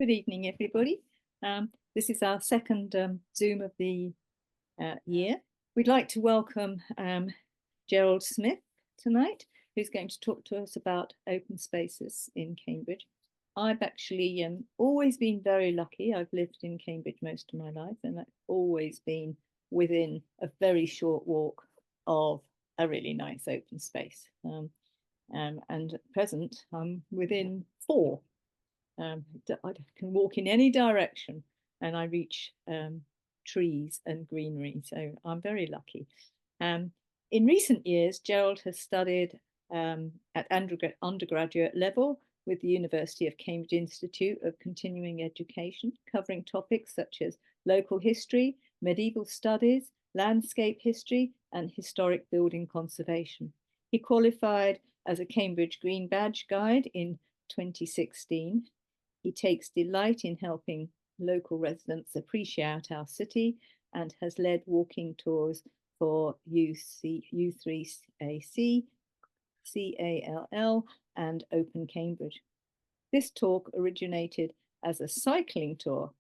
Good evening, everybody. This is our second Zoom of the year. We'd like to welcome Gerald Smith tonight, who's going to talk to us about open spaces in Cambridge. I've actually always been very lucky. I've lived in Cambridge most of my life, and I've always been within a very short walk of a really nice open space. And at present, I'm within 4. I can walk in any direction and I reach trees and greenery. So I'm very lucky. In recent years, Gerald has studied at undergraduate level with the University of Cambridge Institute of Continuing Education, covering topics such as local history, medieval studies, landscape history, and historic building conservation. He qualified as a Cambridge Green Badge Guide in 2016. He takes delight in helping local residents appreciate our city and has led walking tours for U3AC, CALL, and Open Cambridge. This talk originated as a cycling tour.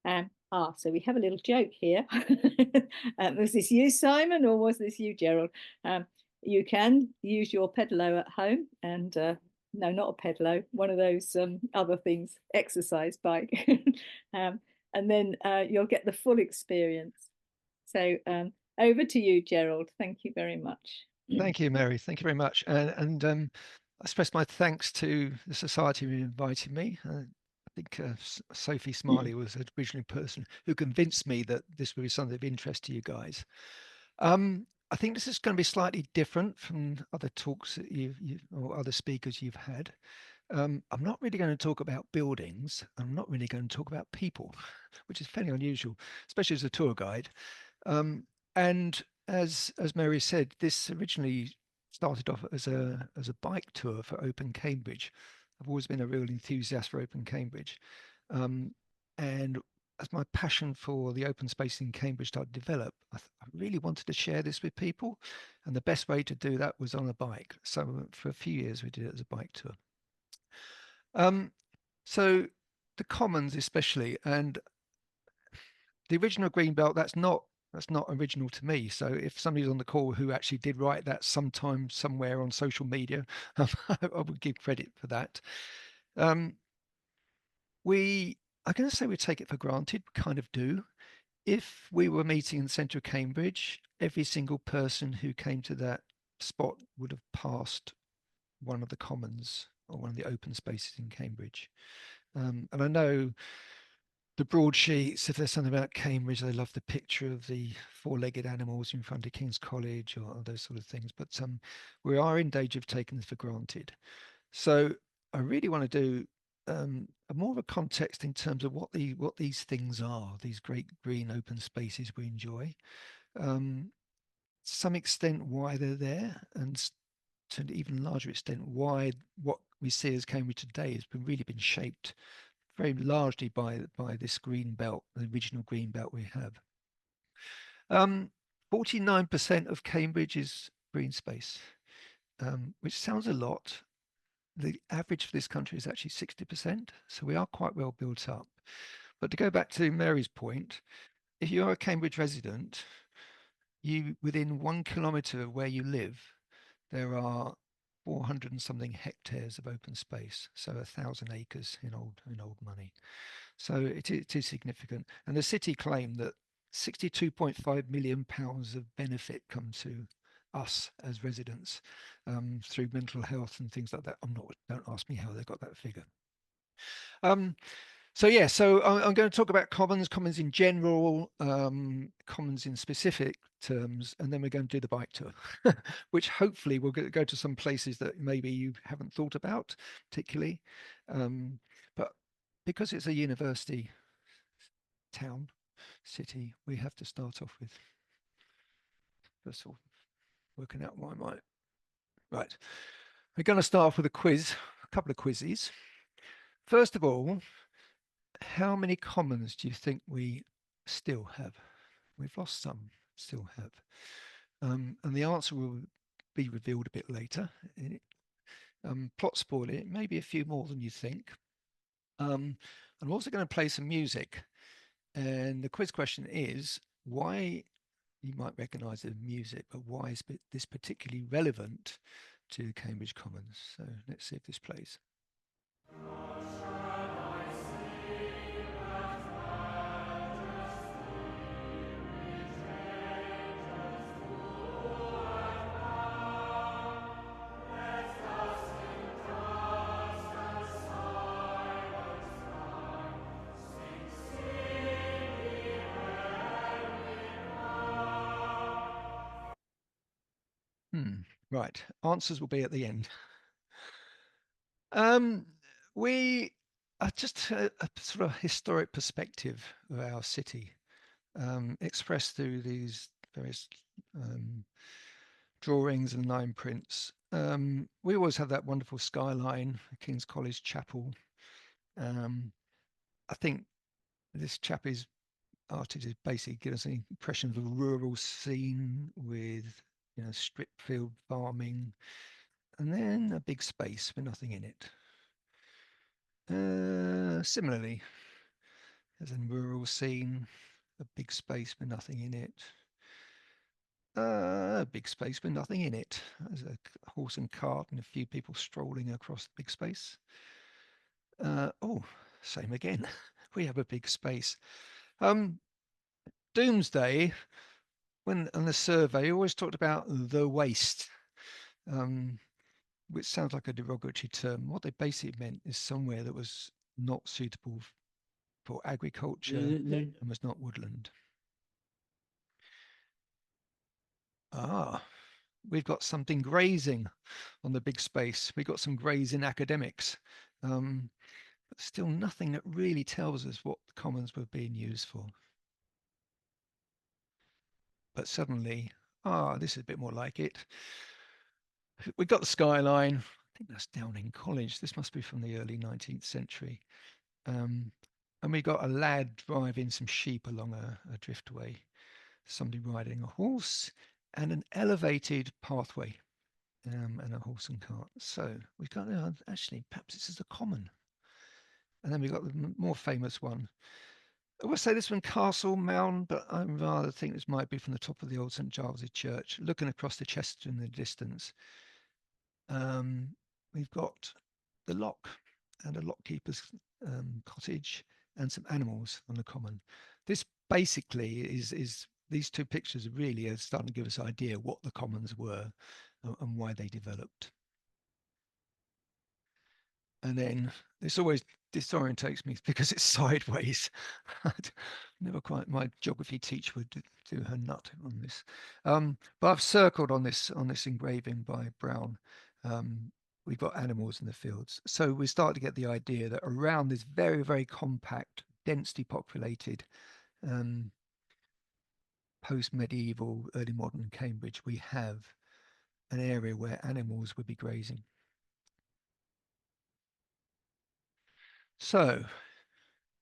So we have a little joke here. Was this you, Simon, or was this you, Gerald? You can use your pedalo at home and no, not a pedalo, one of those other things, exercise bike. And then you'll get the full experience. So over to you, Gerald. Thank you very much. Thank you, Mary. Thank you very much. And I express my thanks to the Society for inviting me. I think Sophie Smiley was the original person who convinced me that this would be something of interest to you guys. I think this is going to be slightly different from other talks that you've or other speakers you've had. I'm not really going to talk about buildings. I'm not really going to talk about people, which is fairly unusual, especially as a tour guide. And as Mary said, this originally started off as a bike tour for Open Cambridge. I've always been a real enthusiast for Open Cambridge. And as my passion for the open space in Cambridge started to develop, I really wanted to share this with people. And the best way to do that was on a bike. So for a few years, we did it as a bike tour. So the Commons especially, and the original Greenbelt, that's not original to me. So if somebody's on the call who actually did write that sometime somewhere on social media, I would give credit for that. I'm going to say we take it for granted, we kind of do. If we were meeting in the centre of Cambridge, every single person who came to that spot would have passed one of the commons or one of the open spaces in Cambridge. And I know the broadsheets, if there's something about Cambridge, they love the picture of the 4-legged animals in front of King's College or those sort of things. But we are in danger of taking this for granted. So I really want to do a more of a context in terms of what these things are, these great green open spaces we enjoy. To some extent, why they're there, and to an even larger extent, why what we see as Cambridge today has really been shaped very largely by this green belt, the original green belt we have. 49% of Cambridge is green space, which sounds a lot. The average for this country is actually 60%, so we are quite well built up. But to go back to Mary's point, if you're a Cambridge resident, within 1 kilometre of where you live, there are 400 and something hectares of open space, so 1,000 acres in old money. So it is significant. And the city claim that £62.5 million of benefit come to us as residents through mental health and things like that. Don't ask me how they got that figure. So yeah, so I'm going to talk about commons in general, commons in specific terms, and then we're going to do the bike tour, which hopefully we'll go to some places that maybe you haven't thought about particularly. But because it's a university town, city, we have to start off with, first of all, working out why I might. Right, we're going to start off with a quiz, a couple of quizzes. First of all, how many commons do you think we still have? We've lost some, still have. And the answer will be revealed a bit later. Plot spoiler, it may be a few more than you think. I'm also going to play some music. And the quiz question is why, you might recognize the music, but why is this particularly relevant to Cambridge Commons? So let's see if this plays. Right. Answers will be at the end. We are just a sort of historic perspective of our city, expressed through these various drawings and line prints. We always have that wonderful skyline, King's College Chapel. I think this chap's artist is basically giving us an impression of a rural scene with, strip field farming, and then a big space with nothing in it. Similarly, there's a rural scene, a big space with nothing in it. A big space with nothing in it. There's a horse and cart and a few people strolling across the big space. Oh, same again. We have a big space. Doomsday, when on the survey, always talked about the waste, which sounds like a derogatory term. What they basically meant is somewhere that was not suitable for agriculture and was not woodland. We've got something grazing on the big space. We've got some grazing academics, but still nothing that really tells us what the commons were being used for. But suddenly, this is a bit more like it. We've got the skyline. I think that's Downing College. This must be from the early 19th century. And we got a lad driving some sheep along a driftway, somebody riding a horse, and an elevated pathway, and a horse and cart. So we've got, actually, perhaps this is a common. And then we've got the more famous one. I would say this one, Castle Mound, but I rather think this might be from the top of the old St. Giles's Church, looking across the Chester in the distance. We've got the lock and a lockkeeper's cottage and some animals on the common. This basically is these two pictures really are starting to give us an idea what the commons were and why they developed. And then this always disorientates me because it's sideways. Never quite, my geography teacher would do her nut on this. But I've circled on this engraving by Brown. We've got animals in the fields. So we start to get the idea that around this very, very compact, densely populated post-medieval, early modern Cambridge, we have an area where animals would be grazing. So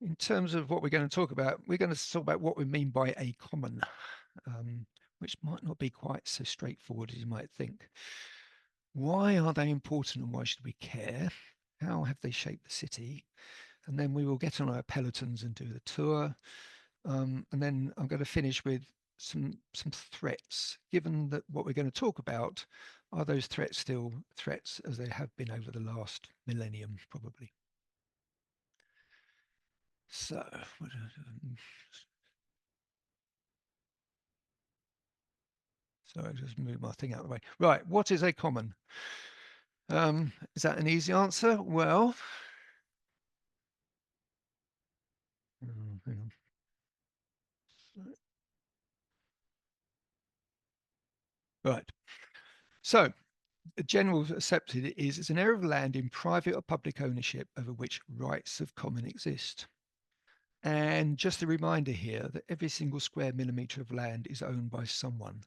in terms of what we're going to talk about, we're going to talk about what we mean by a common, which might not be quite so straightforward as you might think. Why are they important and why should we care? How have they shaped the city? And then we will get on our pelotons and do the tour. And then I'm going to finish with some threats, given that what we're going to talk about are those threats still threats as they have been over the last millennium, probably. So, I just move my thing out of the way. Right, what is a common? Is that an easy answer? Well, hang on. Right. So, the general accepted is it's an area of land in private or public ownership over which rights of common exist. And just a reminder here that every single square millimetre of land is owned by someone.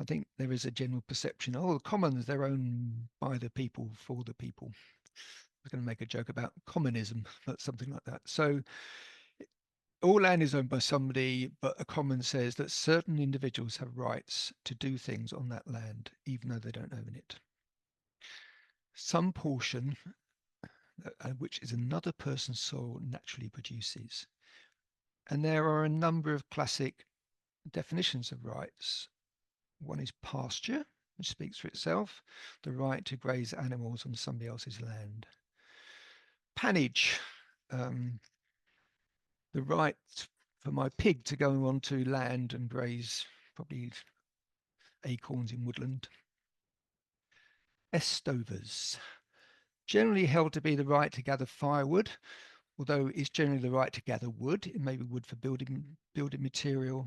I think there is a general perception, oh, the commons, they're owned by the people, for the people. I was going to make a joke about communism, but something like that. So all land is owned by somebody, but a common says that certain individuals have rights to do things on that land, even though they don't own it. Some portion which is another person's soil naturally produces. And there are a number of classic definitions of rights. One is pasture, which speaks for itself, the right to graze animals on somebody else's land. Pannage, the right for my pig to go onto land and graze probably acorns in woodland. Estovers, generally held to be the right to gather firewood, although it's generally the right to gather wood. It may be wood for building material,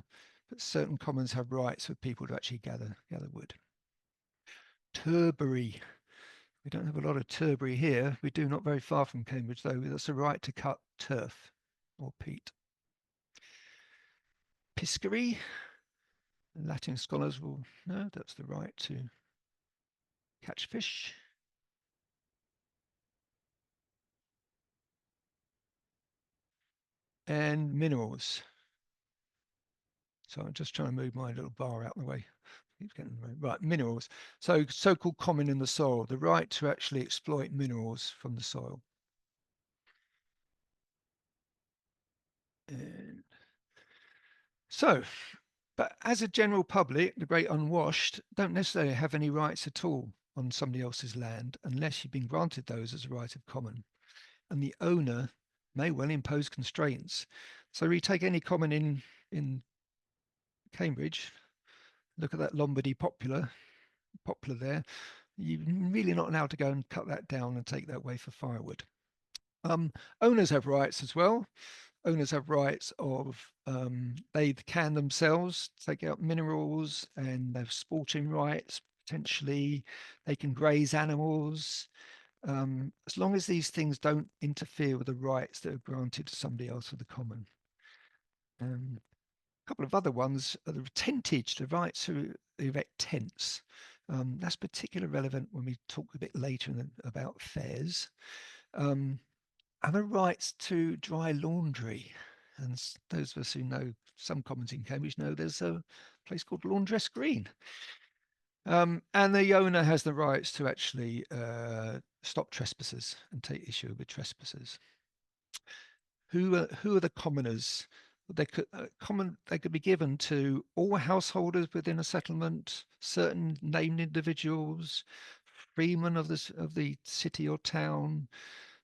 but certain commons have rights for people to actually gather wood. Turbery. We don't have a lot of turbery here. We do not very far from Cambridge, though. That's a right to cut turf or peat. Piscary. Latin scholars will know that's the right to catch fish. And minerals. So I'm just trying to move my little bar out of the way. Keeps getting right, minerals. So-called common in the soil, the right to actually exploit minerals from the soil. And so, but as a general public, the great unwashed don't necessarily have any rights at all on somebody else's land unless you've been granted those as a right of common. And the owner may well impose constraints. So we take any common in Cambridge, look at that Lombardy poplar there. You're really not allowed to go and cut that down and take that away for firewood. Owners have rights as well. Owners have rights of, they can themselves take out minerals, and they have sporting rights, potentially. They can graze animals, as long as these things don't interfere with the rights that are granted to somebody else of the common. A couple of other ones are the tentage, the rights to erect tents. That's particularly relevant when we talk a bit later about fairs. And the rights to dry laundry. And those of us who know some commons in Cambridge know there's a place called Laundress Green. And the owner has the rights to actually stop trespassers and take issue with trespassers. Who are the commoners? They could be given to all householders within a settlement, certain named individuals, freemen of the city or town,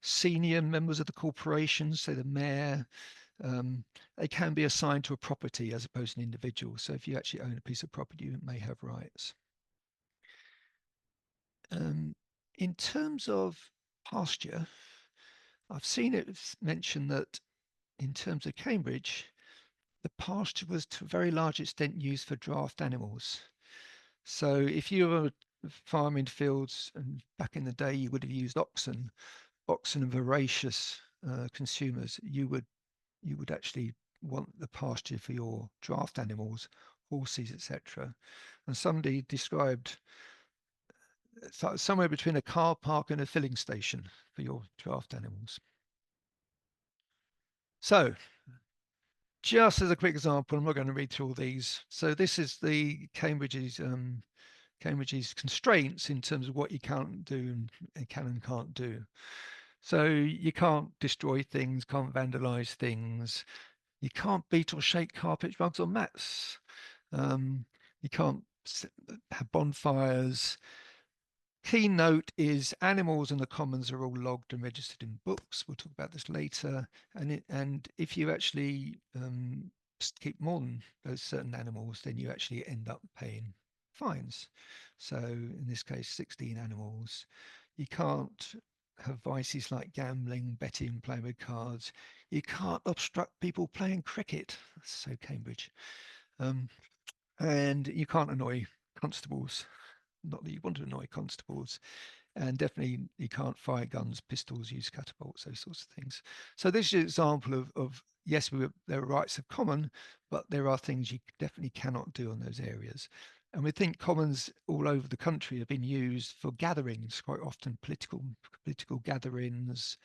senior members of the corporation, say the mayor. They can be assigned to a property as opposed to an individual. So if you actually own a piece of property, you may have rights. In terms of pasture, I've seen it mentioned that in terms of Cambridge, the pasture was to a very large extent used for draft animals. So if you were farming fields, and back in the day, you would have used oxen are voracious consumers. You would actually want the pasture for your draft animals, horses, etc. And somebody described somewhere between a car park and a filling station for your draft animals. So just as a quick example, I'm not going to read through all these. So this is the Cambridge's constraints in terms of what you can't do and can and can't do. So you can't destroy things, can't vandalize things. You can't beat or shake carpets, rugs, or mats. You can't have bonfires. Key note is animals in the commons are all logged and registered in books. We'll talk about this later. And if you actually keep more than those certain animals, then you actually end up paying fines. So in this case, 16 animals. You can't have vices like gambling, betting, playing with cards. You can't obstruct people playing cricket. That's so Cambridge. And you can't annoy constables. Not that you want to annoy constables. And definitely you can't fire guns, pistols, use catapults, those sorts of things. So this is an example of yes, there are rights of common, but there are things you definitely cannot do on those areas. And we think commons all over the country have been used for gatherings, quite often political gatherings,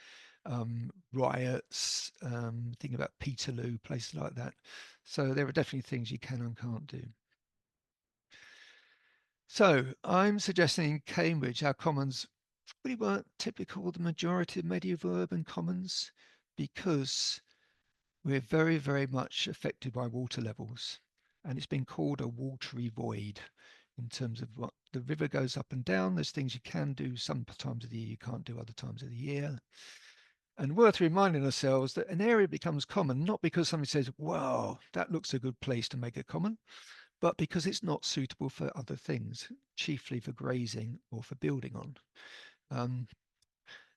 riots, think about Peterloo, places like that. So there are definitely things you can and can't do. So I'm suggesting in Cambridge, our commons probably weren't typical the majority of medieval urban commons because we're very, very much affected by water levels. And it's been called a watery void in terms of what the river goes up and down. There's things you can do some times of the year, you can't do other times of the year. And worth reminding ourselves that an area becomes common not because somebody says, wow, that looks a good place to make it common, but because it's not suitable for other things, chiefly for grazing or for building on. And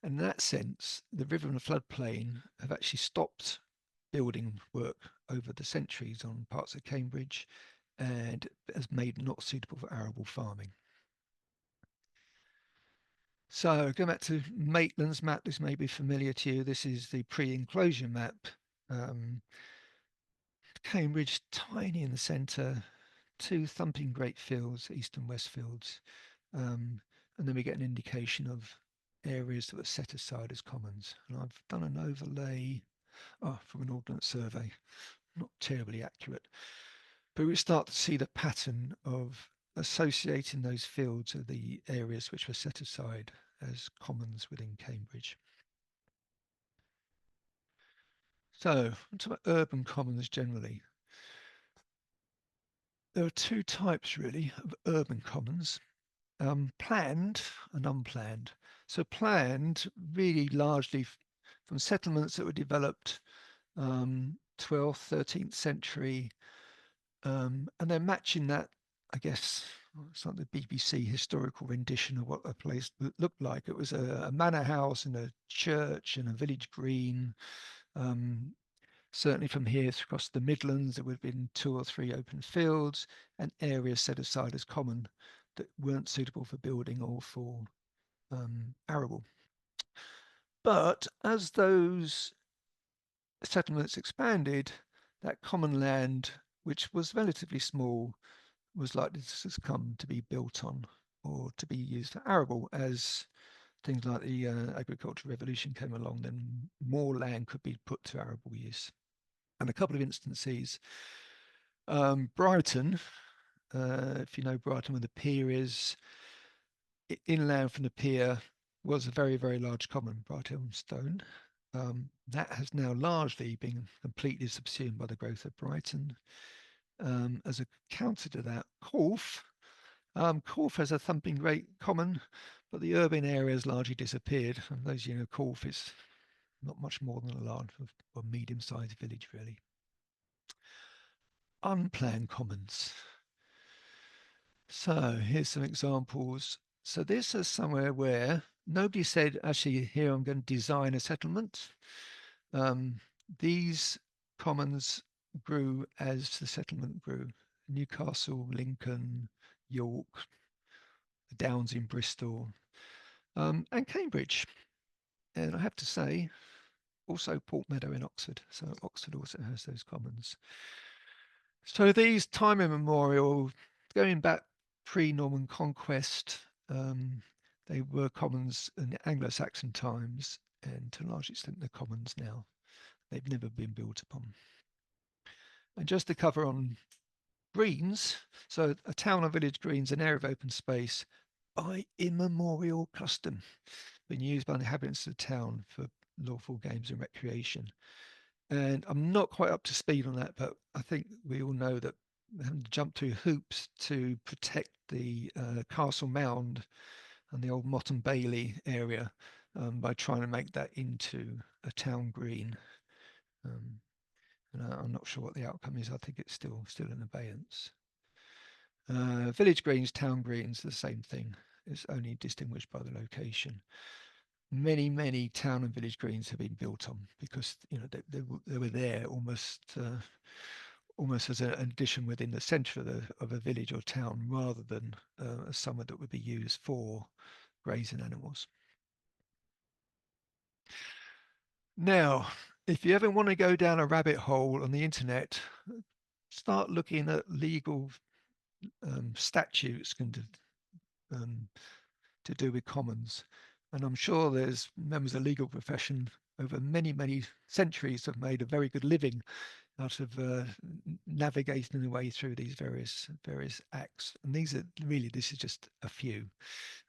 in that sense, the river and the floodplain have actually stopped building work over the centuries on parts of Cambridge and has made not suitable for arable farming. So going back to Maitland's map, this may be familiar to you. This is the pre-enclosure map. Cambridge, tiny in the centre, two thumping great fields, east and west fields. And then we get an indication of areas that were set aside as commons. And I've done an overlay from an ordnance survey, not terribly accurate. But we start to see the pattern of associating those fields with the areas which were set aside as commons within Cambridge. So, talk about urban commons generally. There are two types really of urban commons, planned and unplanned. So planned really largely from settlements that were developed 12th, 13th century, and they're matching that, I guess, it's like the BBC historical rendition of what a place looked like. It was a manor house and a church and a village green. Certainly from here across the Midlands, there would have been 2 or 3 open fields and areas set aside as common that weren't suitable for building or for arable. But as those settlements expanded, that common land, which was relatively small, was likely to come to be built on or to be used for arable. As things like the agricultural revolution came along, then more land could be put to arable use. And a couple of instances, Brighton, if you know Brighton where the pier is, inland from the pier was a very, very large common, Brighthelmstone. That has now largely been completely subsumed by the growth of Brighton. As a counter to that, Corfe. Corfe has a thumping great common, but the urban area has largely disappeared. And those, you know, Corfe is not much more than a large or medium-sized village, really. Unplanned commons. So here's some examples. So this is somewhere where nobody said, actually, here I'm going to design a settlement. These commons grew as the settlement grew. Newcastle, Lincoln, York, the Downs in Bristol, and Cambridge. And I have to say, also Portmeadow in Oxford. So Oxford also has those commons. So these time immemorial, going back pre-Norman conquest, they were commons in the Anglo-Saxon times, and to a large extent they're commons now. They've never been built upon. And just to cover on greens, so a town or village green's an area of open space by immemorial custom, been used by the inhabitants of the town for lawful games and recreation. And I'm not quite up to speed on that, but I think we all know that having to jump through hoops to protect the Castle Mound and the old Motte and Bailey area by trying to make that into a town green. And I'm not sure what the outcome is. I think it's still in abeyance. Village greens, town greens, the same thing. It's only distinguished by the location. Many town and village greens have been built on because, you know, they were there almost as an addition within the centre of a village or town, rather than somewhere that would be used for grazing animals. Now, if you ever want to go down a rabbit hole on the internet, start looking at legal statutes to do with commons. And I'm sure there's members of the legal profession over many, many centuries have made a very good living out of navigating their way through these various acts. And these are really, this is just a few.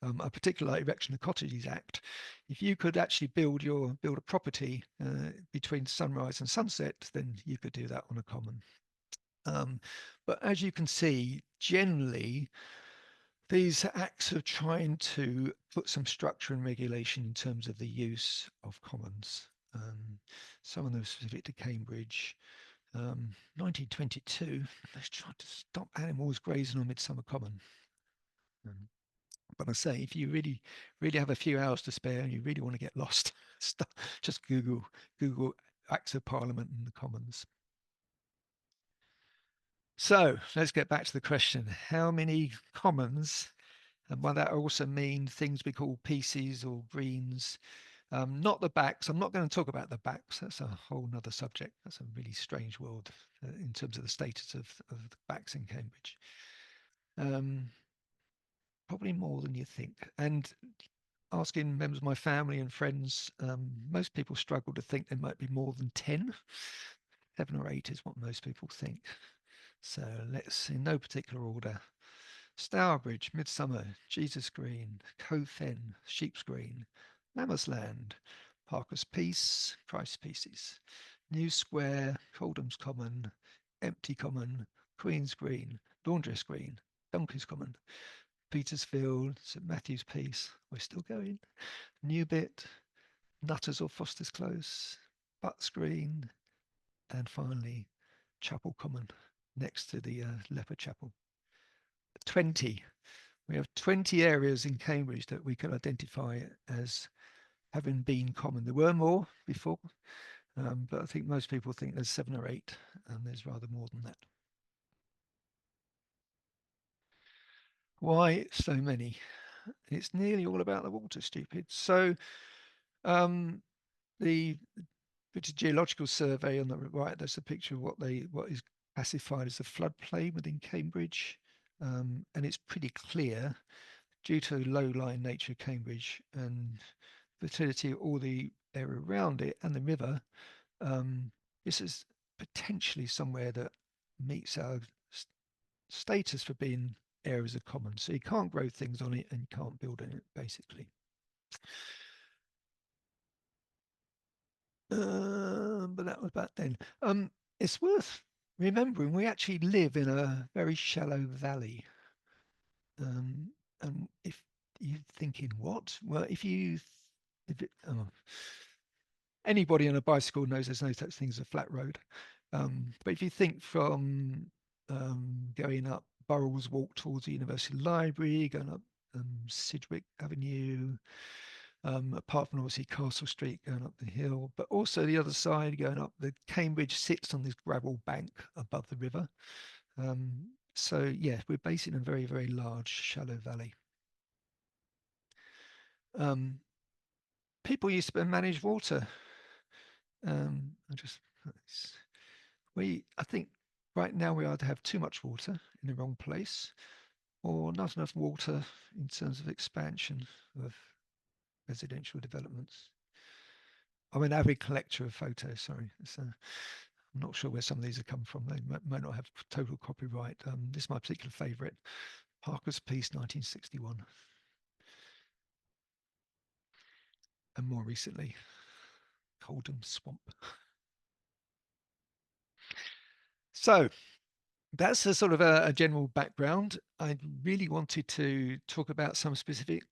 A particular Erection of Cottages Act. If you could actually build a property between sunrise and sunset, then you could do that on a common. But as you can see, generally, these acts are trying to put some structure and regulation in terms of the use of commons. Some of them specific to Cambridge. 1922, they tried to stop animals grazing on Midsummer Common. But I say, if you really have a few hours to spare and you really want to get lost, just Google Acts of Parliament and the Commons. So let's get back to the question: how many commons? And by that I also mean things we call pieces or greens, not the backs. I'm not going to talk about the backs. That's a whole nother subject. That's a really strange world in terms of the status of the backs in Cambridge. Probably more than you think. And asking members of my family and friends, most people struggle to think there might be more than 10. 7 or 8 is what most people think. So let's, in no particular order: Stourbridge, Midsummer, Jesus Green, Cove Fen, Sheep's Green, Lammas Land, Parker's Piece, Christ's Pieces, New Square, Coldham's Common, Empty Common, Queen's Green, Laundress Green, Donkey's Common, Petersfield, St Matthew's Piece, we're still going, Newbit, Nutters or Foster's Close, Butts Green, and finally Chapel Common next to the Leopard Chapel. 20. We have 20 areas in Cambridge that we can identify as having been common. There were more before, but I think most people think there's 7 or 8, and there's rather more than that. Why so many? It's nearly all about the water, stupid. So the British Geological Survey on the right, there's a picture of what is classified as a floodplain within Cambridge. And it's pretty clear, due to low-lying nature of Cambridge and fertility of all the area around it and the river, this is potentially somewhere that meets our status for being areas of common. So you can't grow things on it and you can't build in it, basically. But that was back then. It's worth remembering we actually live in a very shallow valley. And if you're thinking, what? Well, anybody on a bicycle knows there's no such thing as a flat road. But if you think from going up Burrells Walk towards the University Library, going up Sidgwick Avenue, apart from obviously Castle Street going up the hill, but also the other side going up, the Cambridge sits on this gravel bank above the river. So yeah, we're based in a very, very large shallow valley. People used to manage water. I think right now we either have too much water in the wrong place or not enough water in terms of expansion of residential developments. I'm an avid collector of photos, sorry. I'm not sure where some of these have come from. They might not have total copyright. This is my particular favourite, Parker's Piece, 1961. And more recently, Coldham Swamp. So that's a sort of a general background. I really wanted to talk about some specific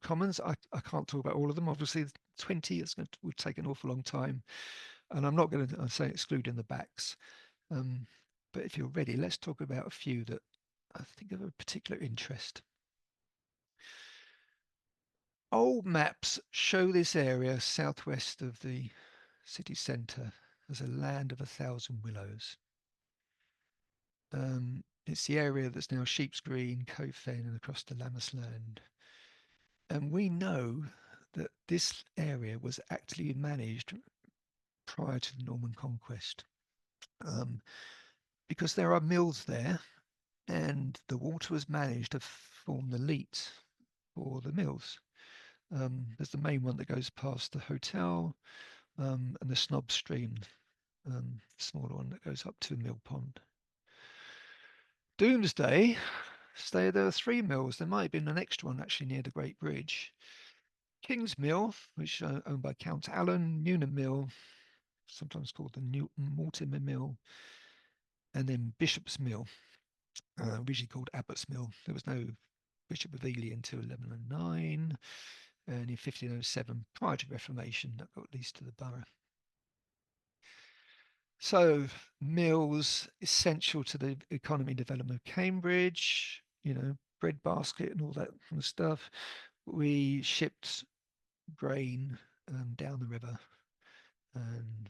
commons. I can't talk about all of them. Obviously, 20 would take an awful long time. And I'm not going to say excluding the backs. But if you're ready, let's talk about a few that I think of a particular interest. Old maps show this area southwest of the city centre as a land of 1,000 willows. It's the area that's now Sheep's Green, Cove Fen, and across to Lammas Land. And we know that this area was actually managed prior to the Norman conquest, because there are mills there, and the water was managed to form the leat for the mills. There's the main one that goes past the hotel, and the Snob Stream, smaller one that goes up to Mill Pond. Doomsday, there are 3 mills. There might have been an extra one actually near the Great Bridge. King's Mill, which owned by Count Allen, Newnham Mill, sometimes called the Newton Mortimer Mill, and then Bishop's Mill, originally called Abbott's Mill. There was no Bishop of Ely until 1109, and in 1507, prior to Reformation, that got leased to the borough. So mills, essential to the economy and development of Cambridge, breadbasket and all that kind of stuff. We shipped grain down the river and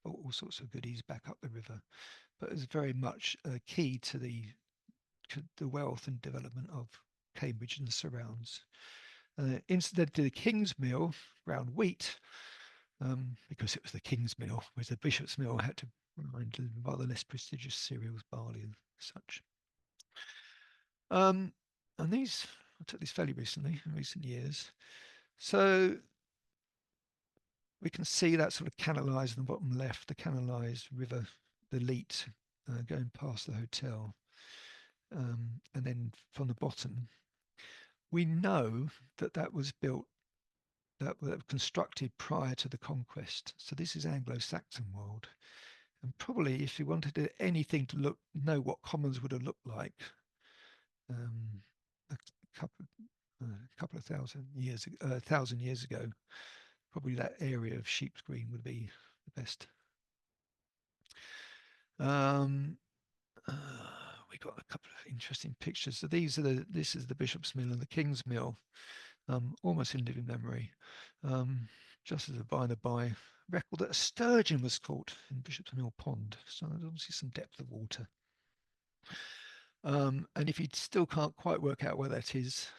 all sorts of goodies back up the river. But it's very much key to the wealth and development of Cambridge and the surrounds. Incidentally, the King's Mill, ground wheat, because it was the King's Mill, whereas the Bishop's Mill had to grind rather less prestigious cereals, barley and such. And these, I took these fairly recently, in recent years. So we can see that sort of canalised in the bottom left, the canalised river, the Leat, going past the hotel. And then from the bottom, we know that that was built, that was constructed prior to the conquest. So this is Anglo-Saxon world. And probably if you wanted anything to know what commons would have looked like a couple of thousand years ago, probably that area of Sheep's Green would be the best. We got a couple of interesting pictures. So this is the Bishop's Mill and the King's Mill, almost in living memory. Just as a by the by, record that a sturgeon was caught in Bishop's Mill Pond. So there's obviously some depth of water. And if you still can't quite work out where that is,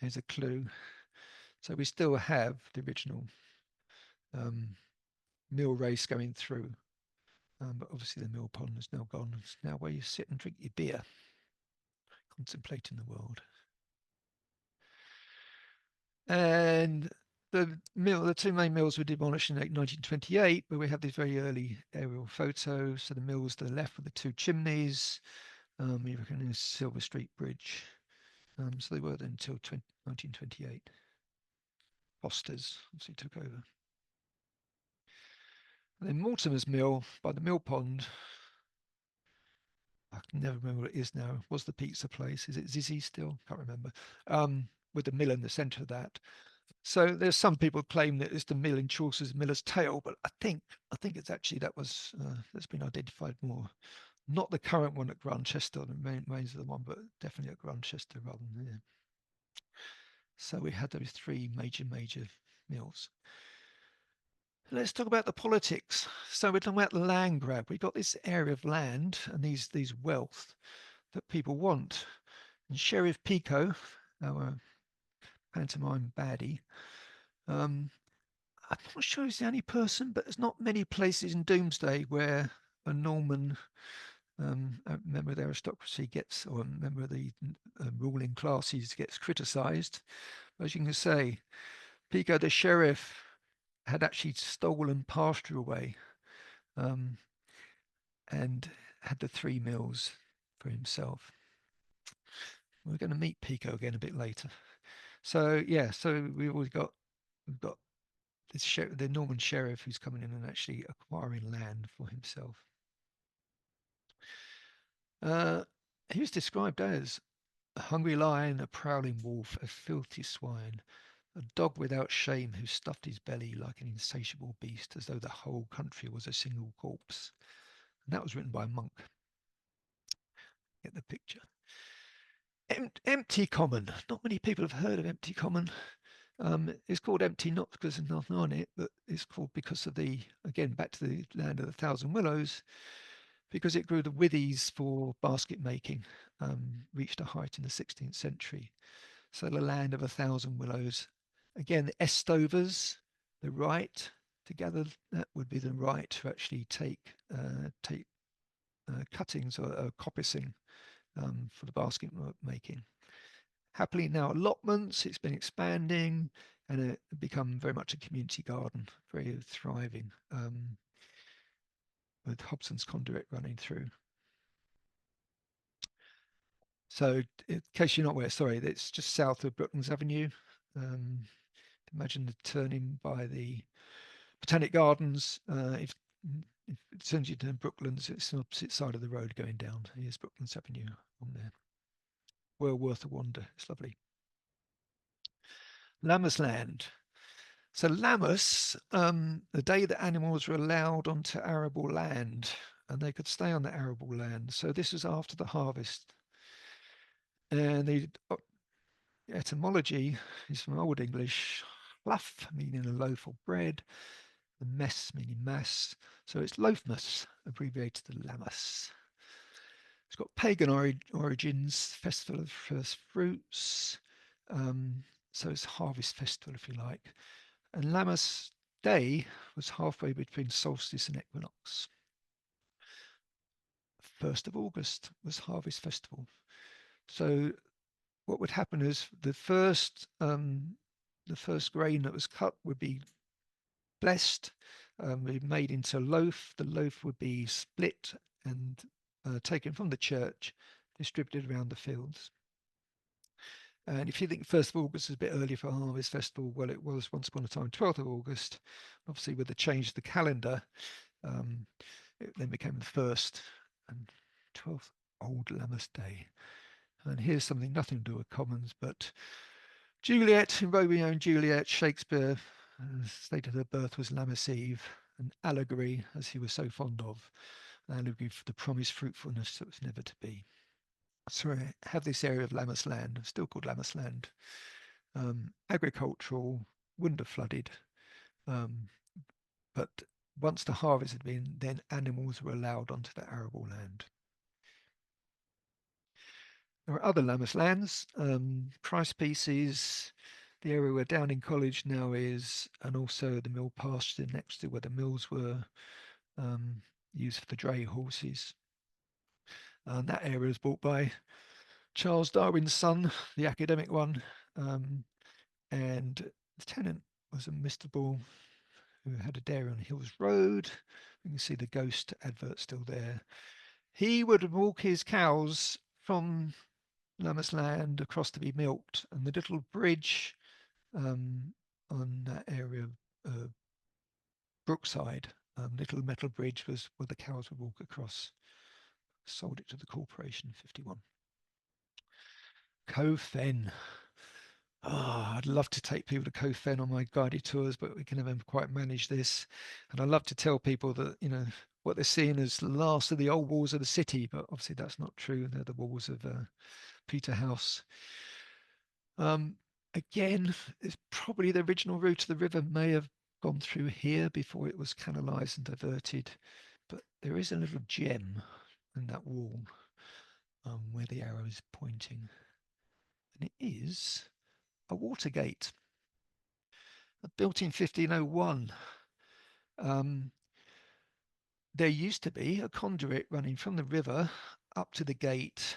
here's a clue. So we still have the original mill race going through. But obviously the mill pond is now gone. It's now where you sit and drink your beer, contemplating the world. And the 2 main mills were demolished in 1928, but we have these very early aerial photos. So the mills to the left with the 2 chimneys, you reckon is Silver Street Bridge. So they were there until 1928. Foster's obviously took over. And then Mortimer's Mill by the mill pond, I can never remember what it is now. Was the pizza place? Is it Zizzy still? Can't remember. With the mill in the centre of that. So there's some people claim that it's the mill in Chaucer's Miller's Tale, but I think it's actually that's been identified more. Not the current one at Grantchester, the remains of the one, but definitely at Grantchester rather than here. So we had those 3 major mills. Let's talk about the politics. So we're talking about the land grab. We've got this area of land and these wealth that people want. And Sheriff Pico, our pantomime baddie, I'm not sure he's the only person, but there's not many places in Doomsday where a Norman, a member of the aristocracy gets, or a member of the ruling classes gets criticised. As you can say, Pico the sheriff had actually stolen pasture away, and had the 3 mills for himself. We're going to meet Pico again a bit later. So yeah, so we've got this the Norman sheriff who's coming in and actually acquiring land for himself. He was described as a hungry lion, a prowling wolf, a filthy swine, a dog without shame who stuffed his belly like an insatiable beast, as though the whole country was a single corpse. And that was written by a monk. Get the picture. Empty Common. Not many people have heard of Empty Common. It's called empty not because there's nothing on it, but it's called because of again, back to the land of the Thousand Willows, because it grew the withies for basket making, reached a height in the 16th century. So the land of 1,000 willows. Again, the estovers, the right to gather, that would be the right to actually take cuttings or coppicing for the basket making. Happily now allotments, it's been expanding and it become very much a community garden, very thriving, with Hobson's Conduit running through. So in case you're not aware, sorry, it's just south of Brooklands Avenue. Imagine the turning by the Botanic Gardens. If it sends you to Brooklands, it's on the opposite side of the road going down. Here's Brooklands Avenue on there. Well worth a wander. It's lovely. Lammas Land. So Lammas, the day that animals were allowed onto arable land, and they could stay on the arable land. So this was after the harvest. And the etymology is from Old English, hlaf, meaning a loaf of bread, and mess, meaning mass. So it's loafmas, abbreviated to Lammas. It's got pagan origins, festival of first fruits. So it's harvest festival, if you like. And Lammas Day was halfway between solstice and equinox. 1st of August was harvest festival. So what would happen is the first grain that was cut would be blessed, be made into a loaf. The loaf would be split and taken from the church, distributed around the fields. And if you think 1st of August is a bit early for a harvest festival, well, it was once upon a time 12th of August. Obviously, with the change of the calendar, it then became the 1st and 12th, Old Lammas Day. And here's something nothing to do with commons, but Juliet, in Romeo and Juliet, Shakespeare stated her birth was Lammas Eve, an allegory, as he was so fond of, an allegory for the promised fruitfulness that was never to be. So I have this area of Lammas Land, still called Lammas Land, agricultural, wouldn't have flooded, but once the harvest had been, then animals were allowed onto the arable land. There are other Lammas lands, price pieces, the area where Downing College now is, and also the mill pasture next to where the mills were used for the dray horses. And that area was bought by Charles Darwin's son, the academic one, and the tenant was a Mr. Ball who had a dairy on Hills Road. You can see the ghost advert still there. He would walk his cows from Lammas Land across to be milked, and the little bridge on that area of Brookside, little metal bridge, was where the cows would walk across. Sold it to the corporation in 51. Cove Fen. Oh, I'd love to take people to Cove Fen on my guided tours, but we can never quite manage this. And I love to tell people that, you know, what they're seeing is the last of the old walls of the city, but obviously that's not true. They're the walls of Peterhouse. Again, it's probably the original route of the river may have gone through here before it was canalised and diverted, but there is a little gem in that wall where the arrow is pointing, and it is a water gate built in 1501. There used to be a conduit running from the river up to the gate,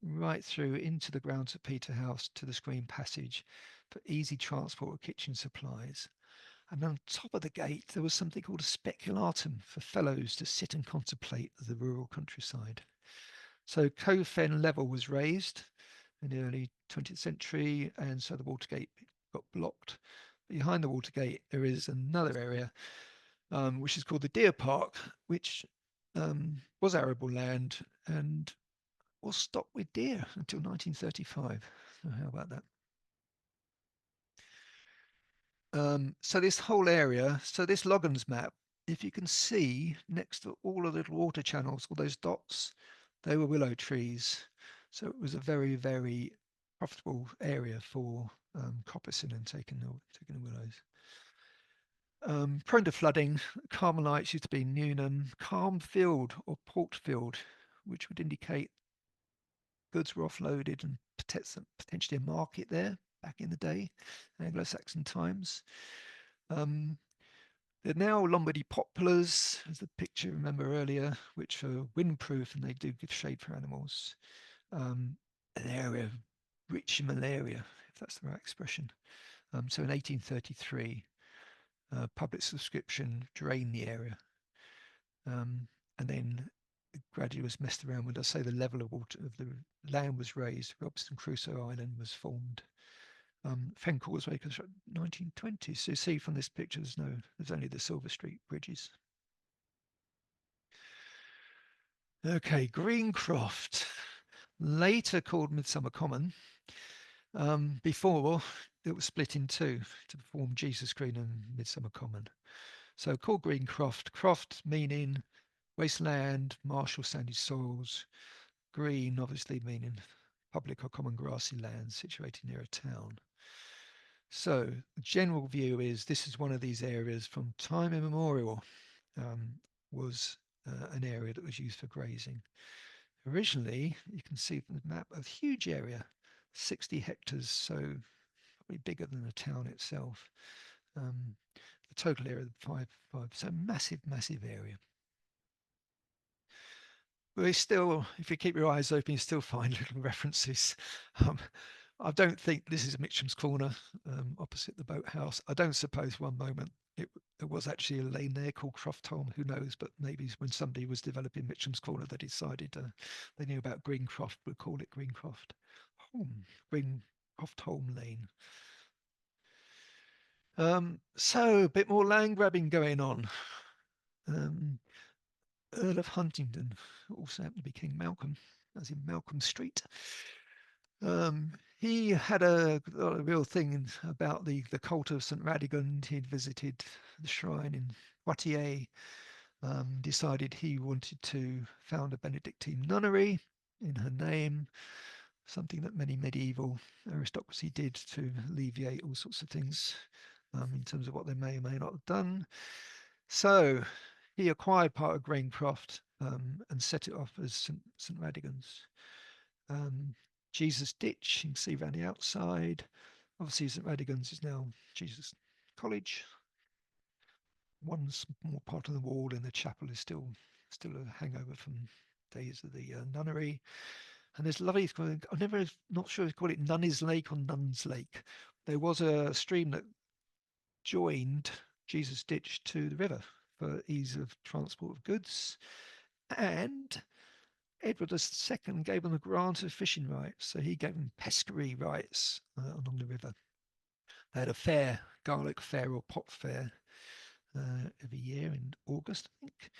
right through into the grounds of Peterhouse to the Screen Passage for easy transport of kitchen supplies. And on top of the gate, there was something called a speculatum for fellows to sit and contemplate the rural countryside. So Cove Fen level was raised in the early 20th century, and so the Watergate got blocked. Behind the Watergate, there is another area, which is called the Deer Park, which was arable land and was stocked with deer until 1935. So how about that? So this whole area, so this Loggins map, if you can see next to all the little water channels, all those dots, they were willow trees. So it was a very, very profitable area for coppicing and taking the willows. Prone to flooding, Carmelites used to be Newnham, Calm Field or Port Field, which would indicate goods were offloaded and potentially a market there back in the day, Anglo-Saxon times. They're now Lombardy poplars, as the picture remember earlier, which are windproof and they do give shade for animals. An area Richmond area, if that's the right expression. So in 1833, public subscription drained the area. And then gradually was messed around with, I say, the level of water of the land was raised. Robinson Crusoe Island was formed. Fen Causeway constructed 1920s. So you see from this picture, there's only the Silver Street bridges. Okay, Greencroft, later called Midsummer Common. Before it was split in two to form Jesus Green and Midsummer Common. So called Greencroft, croft meaning wasteland, marsh or sandy soils, green obviously meaning public or common grassy land situated near a town. So the general view is this is one of these areas from time immemorial, was an area that was used for grazing. Originally, you can see from the map, a huge area, 60 hectares, so probably bigger than the town itself. The total area of so massive area. But we still, if you keep your eyes open, you still find little references. I don't think this is Mitcham's Corner, opposite the boathouse. I don't suppose one moment there was actually a lane there called Croftholm, who knows, but maybe when somebody was developing Mitcham's Corner, they decided they knew about Greencroft, would call it Greencroft. Croftholm Lane. So a bit more land grabbing going on. Earl of Huntingdon, also happened to be King Malcolm, as in Malcolm Street. He had a real thing about the cult of St. Radegund. He'd visited the shrine in Poitiers, decided he wanted to found a Benedictine nunnery in her name, something that many medieval aristocracy did to alleviate all sorts of things in terms of what they may or may not have done. So he acquired part of Graincroft and set it off as St. Radegund's. Jesus Ditch, you can see around the outside. Obviously, St. Radegund's is now Jesus College. One small part of the wall in the chapel is still a hangover from days of the nunnery. And there's lovely, I'm not sure if you call it Nunny's Lake or Nuns Lake. There was a stream that joined Jesus Ditch to the river for ease of transport of goods. And Edward II gave them a grant of fishing rights, so he gave them pescary rights along the river. They had a fair, garlic fair or pot fair every year in August, I think.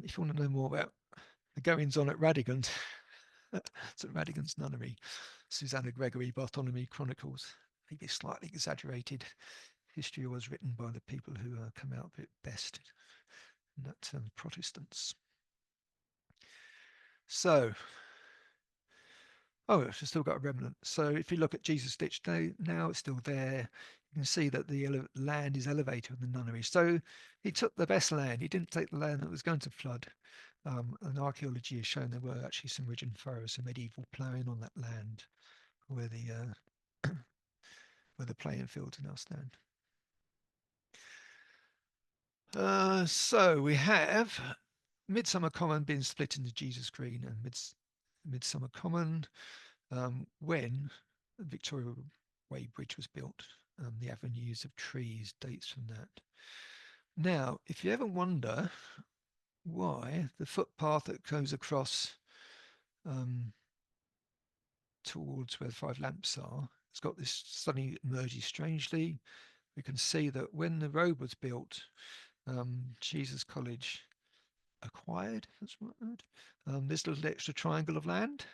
If you want to know more about the goings on at Radegund, St. Radegund's Nunnery, Susanna Gregory, Bartholomew Chronicles, maybe slightly exaggerated. History was written by the people who come out of it best, and that Protestants. So, it's still got a remnant. So if you look at Jesus Ditch now, it's still there. You can see that the land is elevated in the nunnery. So he took the best land. He didn't take the land that was going to flood. And archaeology has shown there were actually some ridge and furrows, some medieval ploughing on that land where the playing fields now stand. So we have Midsummer Common being split into Jesus Green and Midsummer Common when the Victoria Way Bridge was built. The avenues of trees dates from that. Now, if you ever wonder why the footpath that goes across towards where the 5 lamps are, it's got this suddenly emerges strangely. We can see that when the road was built, Jesus College acquired, that's what this little extra triangle of land,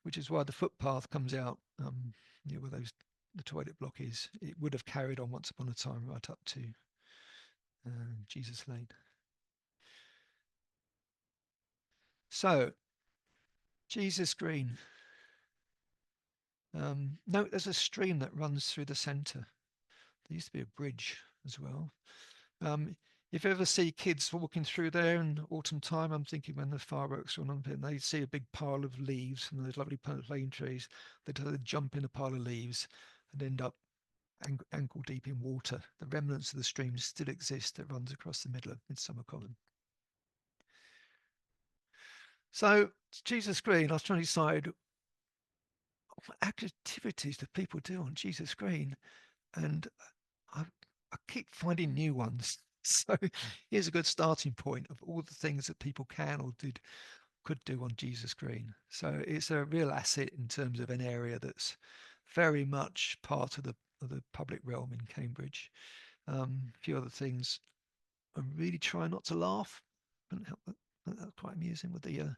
which is why the footpath comes out where the toilet block is. It would have carried on once upon a time right up to Jesus Lane. So, Jesus Green. Note there's a stream that runs through the centre. There used to be a bridge as well. If you ever see kids walking through there in autumn time, I'm thinking when the fireworks are on, and they see a big pile of leaves from those lovely plane trees, they jump in a pile of leaves and end up ankle deep in water. The remnants of the stream still exist that runs across the middle of Midsummer Common. So Jesus Green, I was trying to decide activities that people do on Jesus Green, and I keep finding new ones. So here's a good starting point of all the things that people can or could do on Jesus Green. So it's a real asset in terms of an area that's very much part of the public realm in Cambridge. A few other things. I really try not to laugh. Couldn't help that. That was quite amusing with the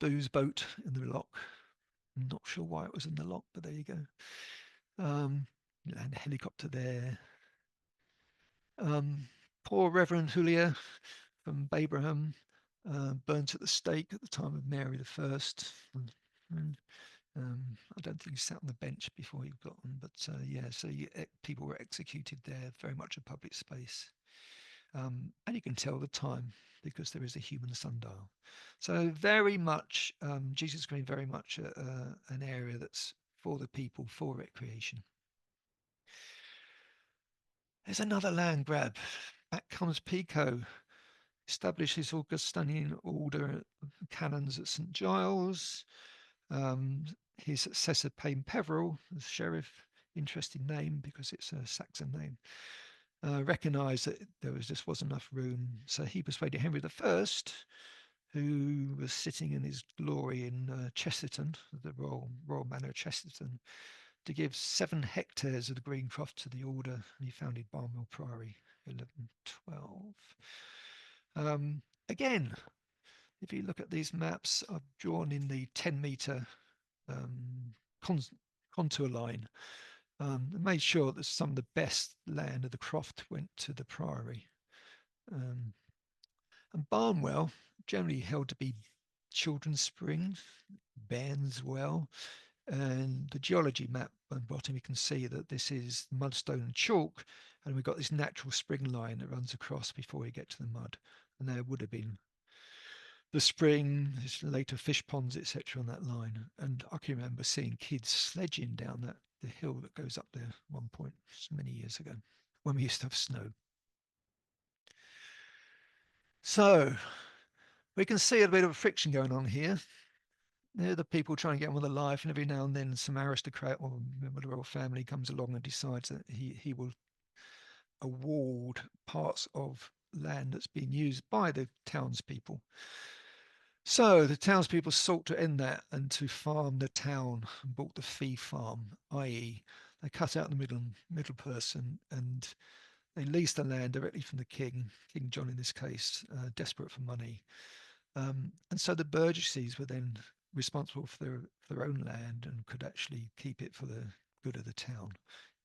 booze boat in the lock. I'm not sure why it was in the lock, but there you go. And a helicopter there. Poor Reverend Julia from Babraham, burnt at the stake at the time of Mary the First. And, I don't think he sat on the bench before he got on, but yeah, so people were executed there, very much a public space. And you can tell the time because there is a human sundial. So very much, Jesus Green, very much an area that's for the people, for recreation. There's another land grab. Back comes Pico, establishes Augustinian order of canons at St Giles. His successor, Payne Peveril, as sheriff, interesting name because it's a Saxon name, recognised that there just wasn't enough room. So he persuaded Henry I, who was sitting in his glory in Chesterton, the royal manor of Chesterton, to give 7 hectares of the Greencroft to the order, and he founded Barnwell Priory, 1112. Again, if you look at these maps, I've drawn in the 10-metre contour line, and made sure that some of the best land of the croft went to the priory. And Barnwell, generally held to be Children's Spring, Bairnswell, and the geology map on the bottom, you can see that this is mudstone and chalk, and we've got this natural spring line that runs across before we get to the mud. And there would have been the spring, later fish ponds, etc. on that line. And I can remember seeing kids sledging down the hill that goes up there at one point many years ago when we used to have snow. So we can see a bit of friction going on here. They're the people trying to get on with their life, and every now and then some aristocrat or member of the royal family comes along and decides that he will award parts of land that's been used by the townspeople. So the townspeople sought to end that and to farm the town and bought the fee farm, i.e. they cut out the middle person and they leased the land directly from the king, King John in this case, desperate for money. And so the burgesses were then responsible for their own land and could actually keep it for the good of the town,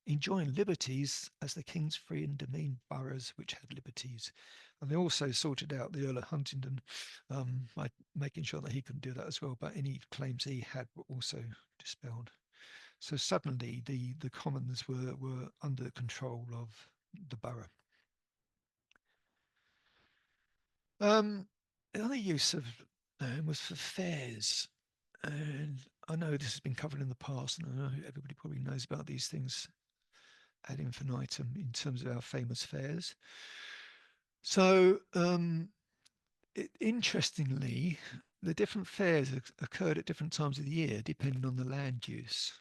enjoying liberties as the king's free and demesne boroughs which had liberties. And they also sorted out the Earl of Huntingdon by making sure that he couldn't do that as well, but any claims he had were also dispelled. So suddenly the commons were under the control of the borough. The other use of land was for fairs. And I know this has been covered in the past, and I know everybody probably knows about these things ad infinitum in terms of our famous fairs. So, interestingly, the different fairs occurred at different times of the year, depending on the land use.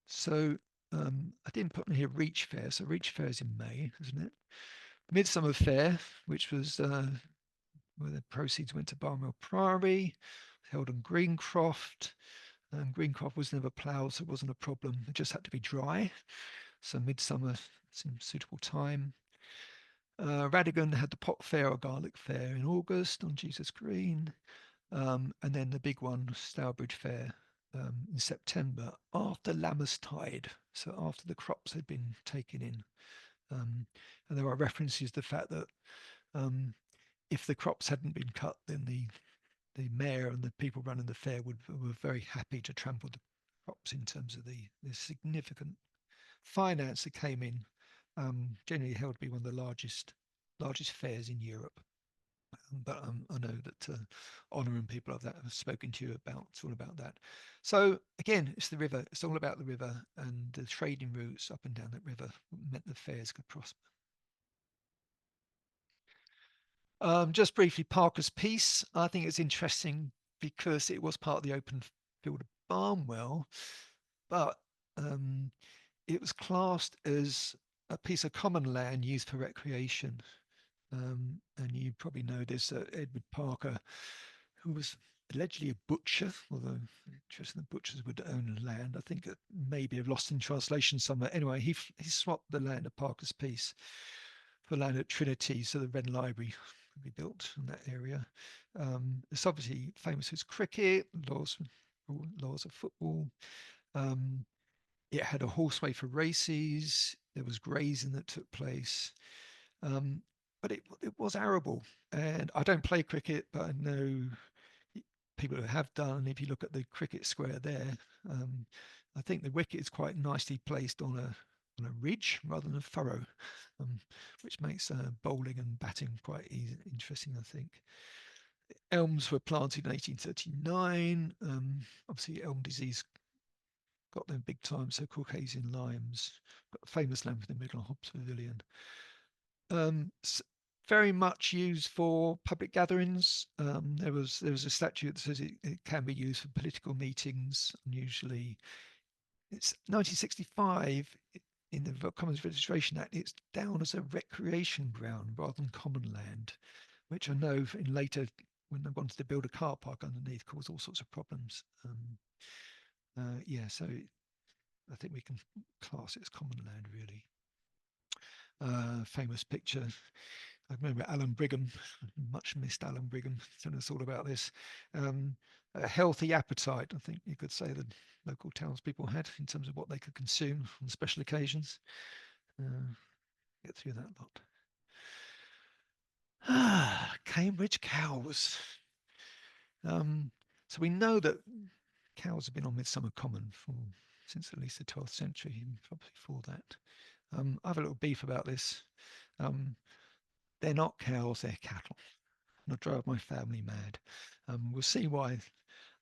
So, I didn't put in here Reach Fair. So, Reach Fair is in May, isn't it? Midsummer Fair, which was where the proceeds went to Barnwell Priory, held on Greencroft. Greencroft was never ploughed, so it wasn't a problem. It just had to be dry. So midsummer seemed suitable time. Radigan had the Pot Fair or Garlic Fair in August on Jesus Green. And then the big one, Stourbridge Fair, in September after Lammastide, so after the crops had been taken in. And there are references to the fact that if the crops hadn't been cut, then the mayor and the people running the fair were very happy to trample the crops in terms of the significant finance that came in, generally held to be one of the largest fairs in Europe. But I know that Honor and people like that have spoken to you about, it's all about that. So again, it's the river. It's all about the river and the trading routes up and down that river meant the fairs could prosper. Just briefly, Parker's Piece. I think it's interesting because it was part of the open field of farm well, but it was classed as a piece of common land used for recreation. And you probably know this, Edward Parker, who was allegedly a butcher, although interesting, the butchers would own land. I think it maybe have lost in translation somewhere. Anyway, he swapped the land of Parker's Piece for land at Trinity, so the Wren Library could be built in that area. It's obviously famous for its cricket, laws of football. It had a horseway for races. There was grazing that took place. But it was arable. And I don't play cricket, but I know people who have done. If you look at the cricket square there, I think the wicket is quite nicely placed on a ridge rather than a furrow, which makes bowling and batting quite easy, interesting, I think. Elms were planted in 1839. Obviously, elm disease got them big time, so Caucasian limes. Got a famous lamp in the middle, Hobbs Pavilion. Very much used for public gatherings. There was a statute that says it can be used for political meetings. And usually, it's 1965 in the Commons Registration Act. It's down as a recreation ground rather than common land, which I know in later when they wanted to build a car park underneath caused all sorts of problems. Yeah, so I think we can class it as common land, really. Famous picture. I remember Alan Brigham, much missed Alan Brigham, telling us all about this. A healthy appetite, I think you could say the local townspeople had in terms of what they could consume on special occasions. Get through that lot. Cambridge cows. So we know that cows have been on Midsummer Common since at least the 12th century, probably before that. I have a little beef about this. They're not cows, they're cattle. And I drive my family mad. We'll see why.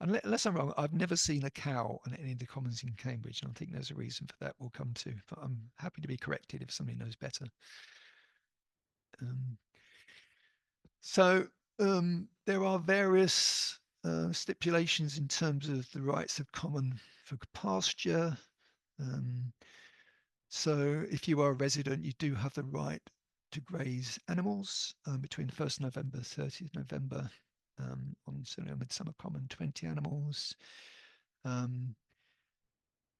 Unless I'm wrong, I've never seen a cow on any of the commons in Cambridge, and I think there's a reason for that we'll come to. But I'm happy to be corrected if somebody knows better. So there are various stipulations in terms of the rights of common for pasture. So if you are a resident, you do have the right to graze animals between 1st November, 30th November. On Midsummer Common, 20 animals.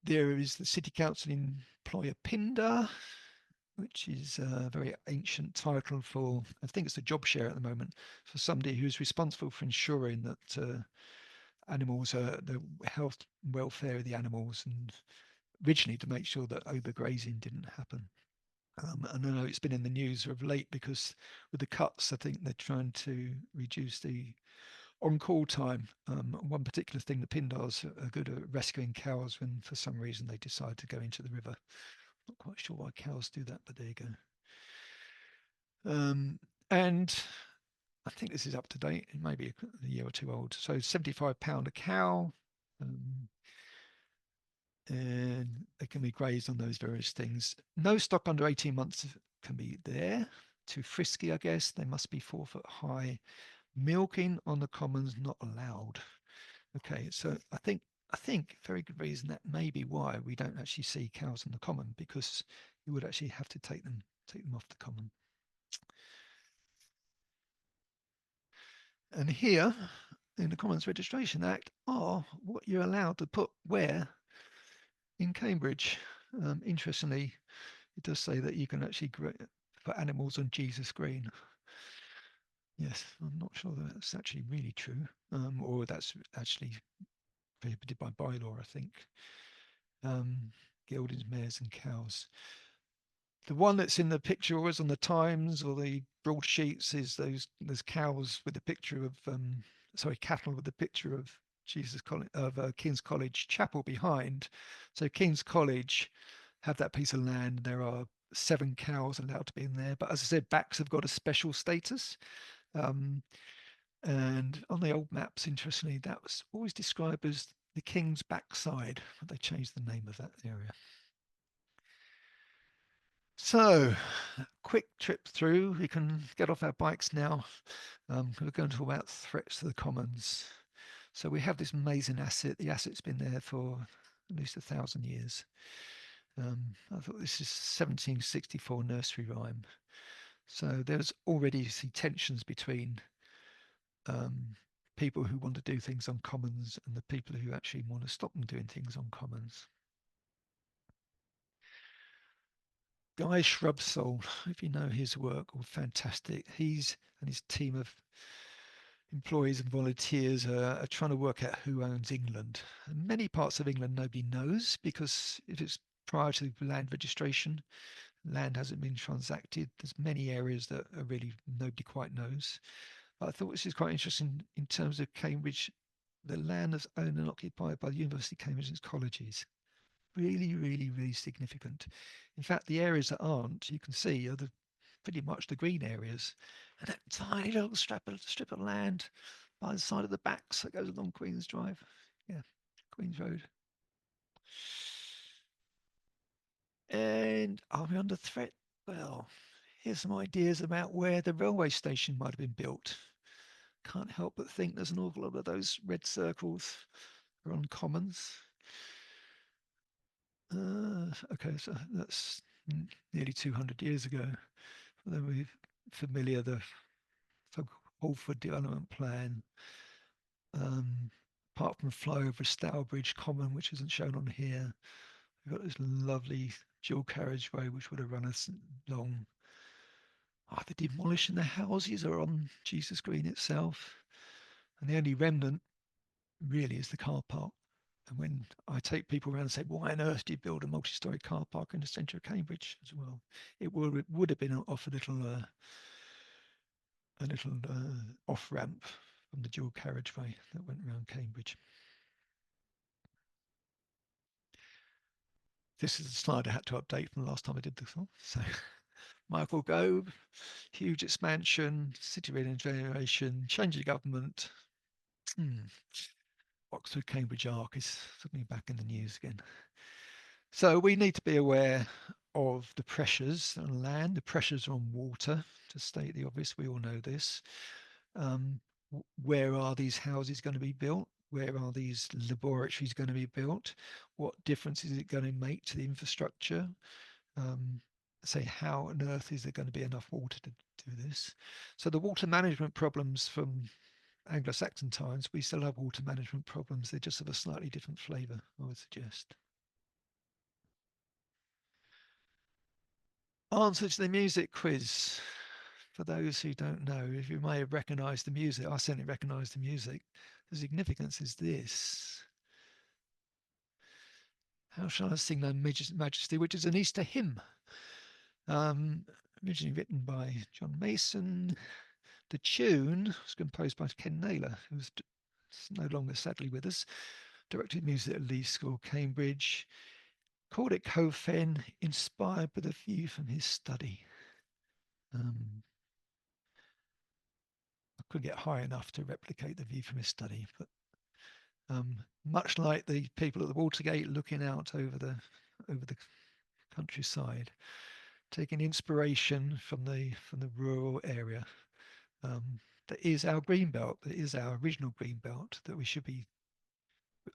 There is the City Council employ a pinder, which is a very ancient title for, I think it's a job share at the moment, for somebody who's responsible for ensuring that animals are the health and welfare of the animals, and originally to make sure that overgrazing didn't happen. And I know it's been in the news of late because with the cuts, I think they're trying to reduce the on-call time. One particular thing, the Pindars are good at rescuing cows when for some reason they decide to go into the river. Not quite sure why cows do that, but there you go. And I think this is up to date. It may be a year or two old. So £75 a cow. And they can be grazed on those various things. No stock under 18 months can be there. Too frisky, I guess. They must be 4 foot high. Milking on the commons not allowed. Okay, so I think very good reason that may be why we don't actually see cows on the common, because you would actually have to take them off the common. And here in the Commons Registration Act are what you're allowed to put where in Cambridge. Interestingly, it does say that you can actually put animals on Jesus Green. Yes, I'm not sure that that's actually really true, or that's actually prohibited by bylaw, I think. Geldings, mares and cows. The one that's in the picture always on the Times or the broadsheets is those cows with the picture of cattle with the picture of King's College Chapel behind. So King's College have that piece of land. There are 7 cows allowed to be in there, but as I said, backs have got a special status. And on the old maps, interestingly, that was always described as the King's backside, but they changed the name of that area. So, quick trip through. We can get off our bikes now. We're going to talk about threats to the commons. So we have this amazing asset. The asset's been there for at least 1,000 years. I thought this is 1764 nursery rhyme. So there's already tensions between people who want to do things on commons and the people who actually want to stop them doing things on commons. Guy Shrubsole, if you know his work, fantastic. He's and his team of employees and volunteers are trying to work out who owns England. And many parts of England nobody knows because if it's prior to land registration, land hasn't been transacted. There's many areas that are really nobody quite knows. But I thought this is quite interesting in terms of Cambridge. The land is owned and occupied by the University of Cambridge and its colleges. Really, really, really significant. In fact, the areas that aren't, you can see, are pretty much the green areas. And that tiny little strip of land by the side of the backs that goes along Queen's Drive. Yeah, Queen's Road. And are we under threat? Well, here's some ideas about where the railway station might have been built. Can't help but think there's an awful lot of those red circles are on commons. Okay, so that's nearly 200 years ago. Then we're familiar, the Holford Development Plan. Apart from flyover Stourbridge Common, which isn't shown on here, we've got this lovely dual carriageway which would have run us long. Either demolishing the houses or on Jesus Green itself. And the only remnant really is the car park. And when I take people around and say, why on earth do you build a multi-storey car park in the centre of Cambridge as well? It would have been off a little off ramp from the dual carriageway that went around Cambridge. This is a slide I had to update from the last time I did this one. So Michael Gove, huge expansion, city regeneration, change of government. Oxford Cambridge Arc is suddenly back in the news again. So we need to be aware of the pressures on land, the pressures on water, to state the obvious. We all know this. Where are these houses going to be built? Where are these laboratories going to be built? What difference is it going to make to the infrastructure? Say, how on earth is there going to be enough water to do this? So the water management problems from Anglo-Saxon times, we still have water management problems. They're just of a slightly different flavour, I would suggest. Answer to the music quiz. For those who don't know, if you may have recognised the music, I certainly recognised the music. The significance is this. How shall I sing thy majesty, which is an Easter hymn. Originally written by John Mason. The tune was composed by Ken Naylor, who's no longer sadly with us. Directed music at Lee School, Cambridge. Called it Cofen, inspired with a view from his study. I couldn't get high enough to replicate the view from his study, but much like the people at the Watergate looking out over the countryside, taking inspiration from the rural area. That is our green belt. That is our original green belt that we should be,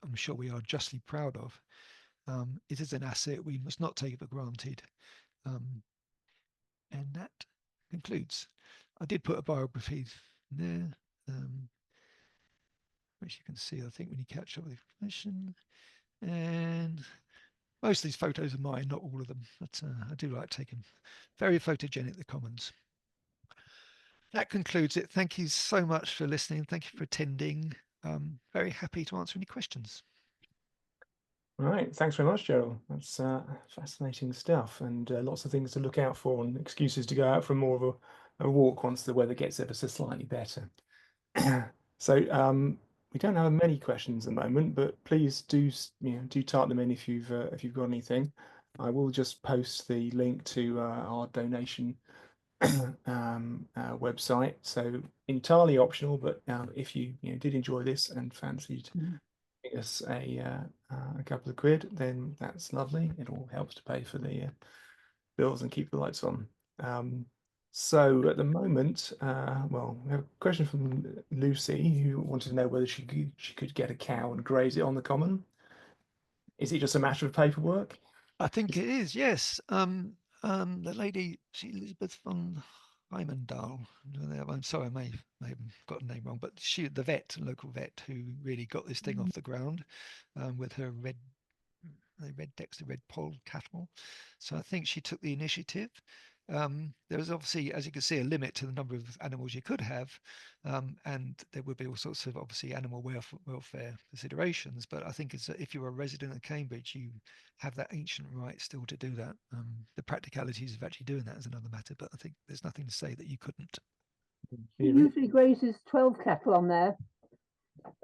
I'm sure we are justly proud of. It is an asset. We must not take it for granted. And that concludes. I did put a biography there, which you can see, I think, when you catch up with the information. And most of these photos are mine, not all of them, but I do like taking very photogenic, the commons. That concludes it. Thank you so much for listening. Thank you for attending. Very happy to answer any questions. All right, thanks very much, Gerald. That's fascinating stuff, and lots of things to look out for, and excuses to go out for more of a walk once the weather gets ever so slightly better. So we don't have many questions at the moment, but please do type them in if you've got anything. I will just post the link to our donation website. So entirely optional, but if you did enjoy this and fancied giving us a couple of quid, then that's lovely. It all helps to pay for the bills and keep the lights on. So at the moment, well, we have a question from Lucy who wanted to know whether she could get a cow and graze it on the common. Is it just a matter of paperwork? I think it is, yes. The lady, she Elizabeth von Heimendal. I'm sorry, I may have got the name wrong, but she, the vet, local vet, who really got this thing off the ground, with her red Dexter red poll cattle. So I think she took the initiative. There was obviously, as you can see, a limit to the number of animals you could have, and there would be all sorts of obviously animal welfare considerations. But I think it's if you're a resident of Cambridge, you have that ancient right still to do that. The practicalities of actually doing that is another matter, but I think there's nothing to say that you couldn't. He usually grazes 12 cattle on there.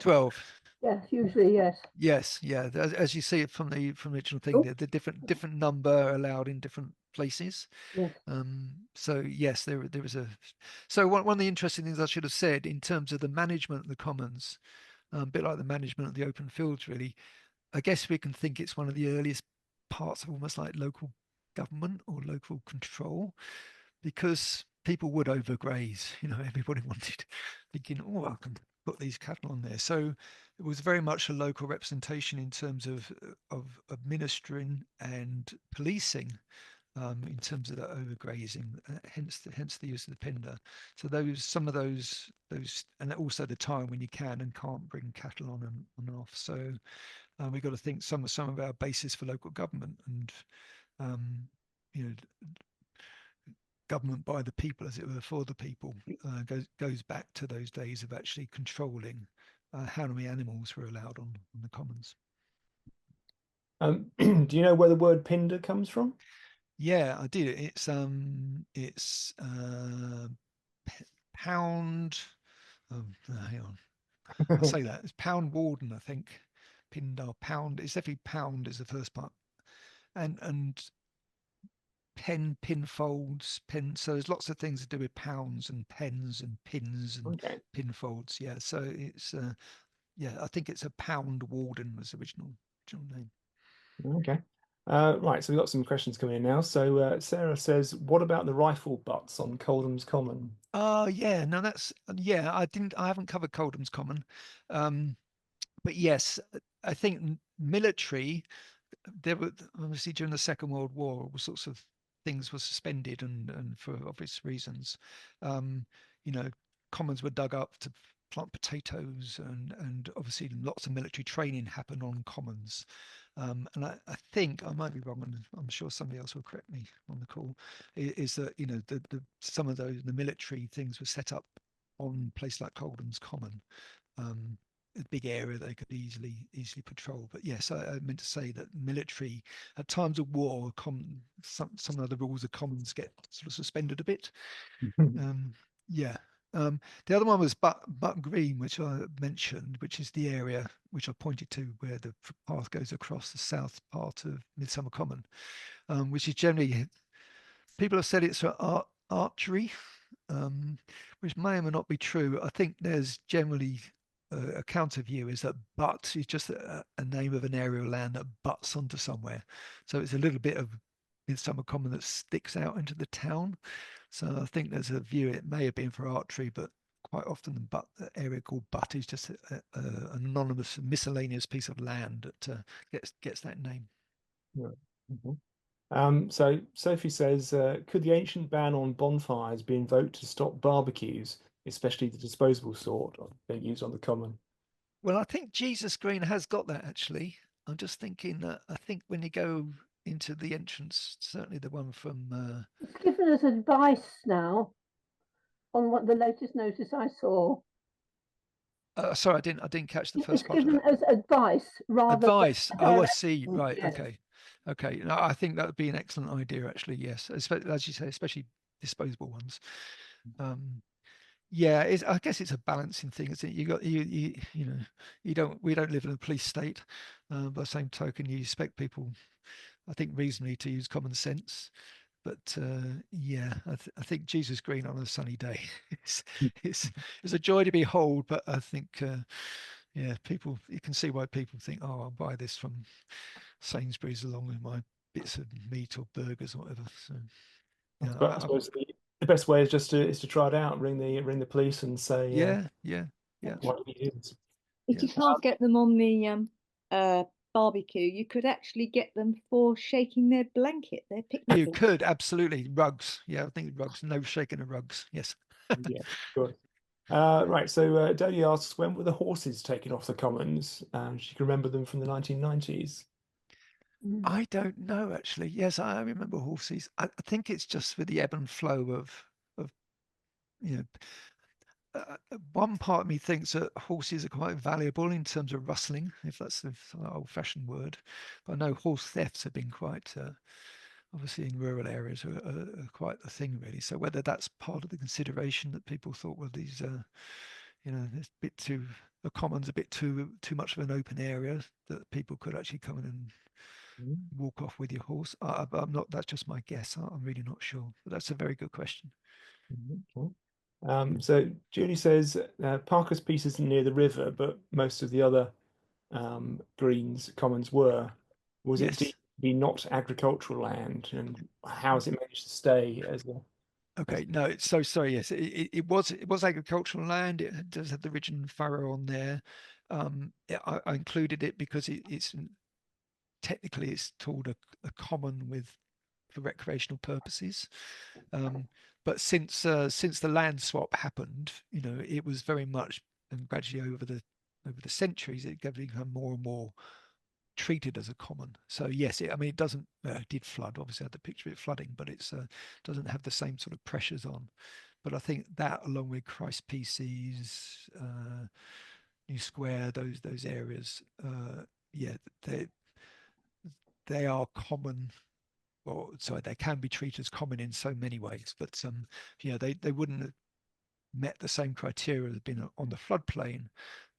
12. Yes, usually, yes. Yes, yeah. As you see it from the original thing, the different number allowed in different places. Yes. So yes, there was a. So one of the interesting things I should have said in terms of the management of the commons, a bit like the management of the open fields, really. I guess we can think it's one of the earliest parts of almost like local government or local control, because people would overgraze. Everybody wanted, thinking, oh, I can put these cattle on there. So it was very much a local representation in terms of administering and policing, in terms of the overgrazing, hence the use of the pinder. So some of those, and also the time when you can and can't bring cattle on and off. So we've got to think some of our basis for local government and government by the people, as it were, for the people, goes back to those days of actually controlling how many animals were allowed on the commons. Do you know where the word pinder comes from? Yeah, I did. It's pound. Hang on, I'll say that it's pound warden. I think Pindar pound. It's definitely pound is the first part, and pin folds, pen. So there's lots of things to do with pounds and pens and pins and pin folds. Yeah. So it's yeah, I think it's a pound warden was the original name. Okay. Right, so we've got some questions coming in now. So Sarah says, what about the rifle butts on Coldham's Common? Oh yeah, no, that's I haven't covered Coldham's Common. But yes, I think military, there were obviously during the Second World War, all sorts of things were suspended and for obvious reasons. Commons were dug up to plant potatoes and obviously lots of military training happened on commons. And I think I might be wrong, and I'm sure somebody else will correct me on the call, is that some of the military things were set up on places like Coldham's Common. A big area they could easily patrol. But yes, I meant to say that military at times of war, some of the rules of commons get sort of suspended a bit. Yeah. The other one was Butt Green, which I mentioned, which is the area which I pointed to where the path goes across the south part of Midsummer Common, which is generally, people have said it's for archery, which may or may not be true. I think there's generally a counter view is that butt is just a name of an area of land that butts onto somewhere. So it's a little bit of Midsummer Common that sticks out into the town. So I think there's a view it may have been for archery, but quite often the area called Butt is just an anonymous, miscellaneous piece of land that gets that name. Right. So Sophie says, could the ancient ban on bonfires be invoked to stop barbecues, especially the disposable sort being used on the common? Well, I think Jesus Green has got that actually. I'm just thinking that I think when you go into the entrance, certainly the one from It's given us advice now on what the latest notice I saw. sorry, I didn't catch the first It's part of given that. us advice rather Advice. than Oh, I see. Right. yes. Okay. No, I think that would be an excellent idea, actually. Yes, as you say, especially disposable ones. Yeah, I guess it's a balancing thing, isn't it? We don't live in a police state. By the same token, you expect people, I think, reasonably to use common sense. But yeah, I think Jesus Green on a sunny day it's a joy to behold. But I think yeah, you can see why people think, oh, I'll buy this from Sainsbury's along with my bits of meat or burgers or whatever. So I suppose the best way is just to try it out, ring the police and say, Yeah. what it is. If you can't get them on the barbecue, you could actually get them for shaking their blanket, their picnic. You could, absolutely. Rugs. Yeah, I think rugs. No shaking of rugs. Yes. Yeah, sure. Right, so Dodie asks, when were the horses taken off the commons? She can remember them from the 1990s. I don't know, actually. Yes, I remember horses. I think it's just with the ebb and flow of you know, one part of me thinks that horses are quite valuable in terms of rustling, if that's the old-fashioned word. But I know horse thefts have been quite, obviously in rural areas, are quite the thing, really. So whether that's part of the consideration that people thought, well, these, it's a bit too, the common's a bit too much of an open area that people could actually come in and walk off with your horse. I'm not. That's just my guess. I'm really not sure. But that's a very good question. So Julie says Parker's piece isn't near the river, but most of the other commons were. Was it deemed to be not agricultural land, and how has it managed to stay as a? Okay, no, it's so sorry. Yes, it was agricultural land. It does have the ridge and furrow on there. I included it because it's technically it's called a common for recreational purposes. But since the land swap happened, it was very much, and gradually over the centuries, it became more and more treated as a common. So yes, it doesn't, it did flood. Obviously, I had the picture of it flooding, but it's doesn't have the same sort of pressures on. But I think that, along with Christ Pieces, New Square, those areas, yeah, they are common. Or sorry, they can be treated as common in so many ways, but they wouldn't have met the same criteria as being on the floodplain,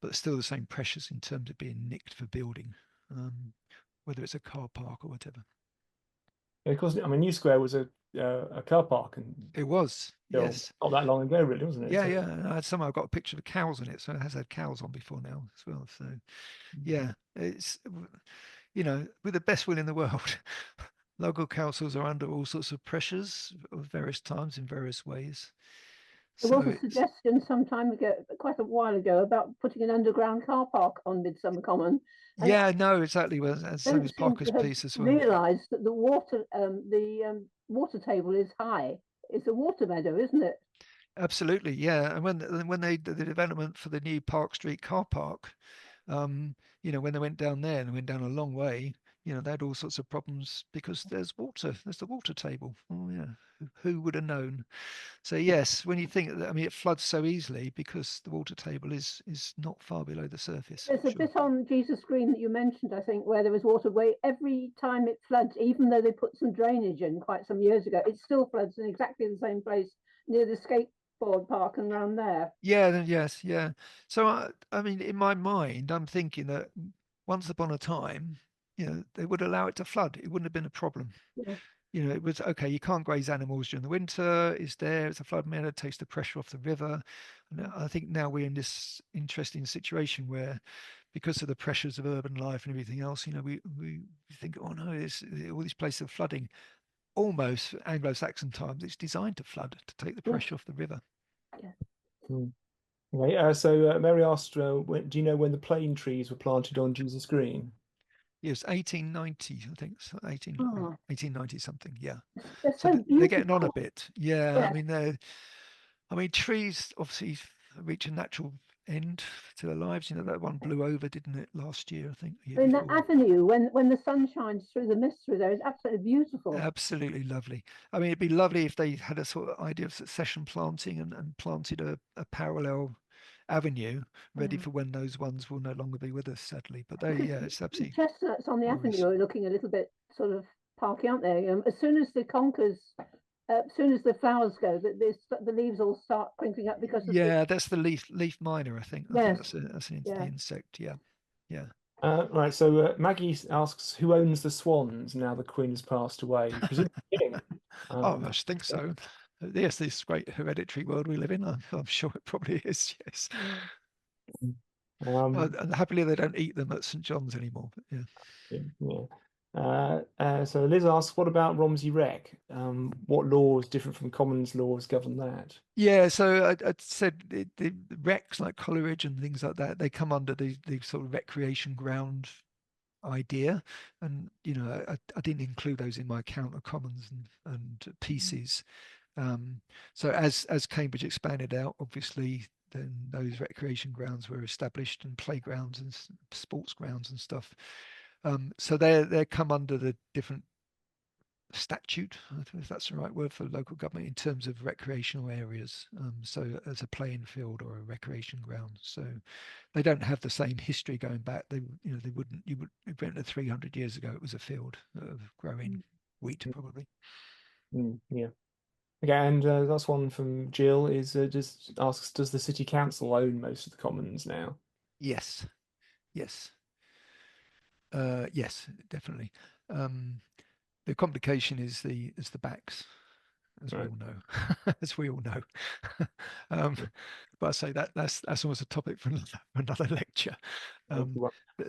but still the same pressures in terms of being nicked for building, whether it's a car park or whatever. Yeah, of course, I mean, New Square was a car park, and it was, yes, not that long ago, really, wasn't it? Yeah, yeah. And I had somehow got a picture of cows in it, so it has had cows on before now as well. So, yeah, it's with the best will in the world. Local councils are under all sorts of pressures of various times in various ways. There was a suggestion some time ago, quite a while ago, about putting an underground car park on Midsummer Common. Yeah, no, exactly. Well, and same as Parker's piece as well. Realised that the water table is high. It's a water meadow, isn't it? Absolutely, yeah. And when they did the development for the new Park Street car park, when they went down there and went down a long way, they had all sorts of problems because there's water. There's the water table. Oh yeah, who would have known? So yes, when you think that, it floods so easily because the water table is not far below the surface. There's a bit on Jesus Green that you mentioned, I think, where there was waterway. Every time it floods, even though they put some drainage in quite some years ago, it still floods in exactly the same place near the skateboard park and around there. Yeah, yes, yeah. So in my mind, I'm thinking that once upon a time, they would allow it to flood. It wouldn't have been a problem. Yeah. It was okay. You can't graze animals during the winter. It's there. It's a flood meadow. It takes the pressure off the river. And I think now we're in this interesting situation where, because of the pressures of urban life and everything else, we think, oh no, all these places are flooding. Almost Anglo-Saxon times, it's designed to flood to take the pressure off the river. Yeah. Okay, so Mary asked, do you know when the plane trees were planted on Jesus Green? Yes, 1890, I think. So 1890 something, yeah. So they're getting on a bit. Yeah, yeah. Trees obviously reach a natural end to their lives. That one blew over, didn't it, last year, I think. In that avenue, when the sun shines through the mist through there, is absolutely beautiful. Absolutely lovely. It'd be lovely if they had a sort of idea of succession planting and planted a parallel avenue ready for when those ones will no longer be with us, sadly. But it's absolutely. Chestnuts on the avenue are looking a little bit sort of parky, aren't they? As soon as the conkers, as soon as the flowers go, the leaves all start crinkling up because of that's the leaf miner, I think. I think that's an insect. Yeah. Right, so Maggie asks, who owns the swans now the Queen has passed away? I should think so. Yes, this great hereditary world we live in. I'm sure it probably is. Yes. And happily, they don't eat them at St. John's anymore. But yeah. So Liz asks, what about Romsey Rec? What laws different from Commons laws govern that? Yeah, so I said the recs like Coleridge and things like that, they come under the sort of recreation ground idea, and I didn't include those in my account of commons and pieces. So as Cambridge expanded out, obviously then those recreation grounds were established, and playgrounds and sports grounds and stuff. So they come under the different statute, if that's the right word, for local government in terms of recreational areas. So as a playing field or a recreation ground. So they don't have the same history going back. They wouldn't. You would invent 300 years ago. It was a field of growing wheat, probably. Yeah. Okay, and last one from Jill is asks, does the city council own most of the commons now? Yes. Yes, definitely. The complication is the backs, as we all know, as we all know. But I say that's almost a topic for another lecture.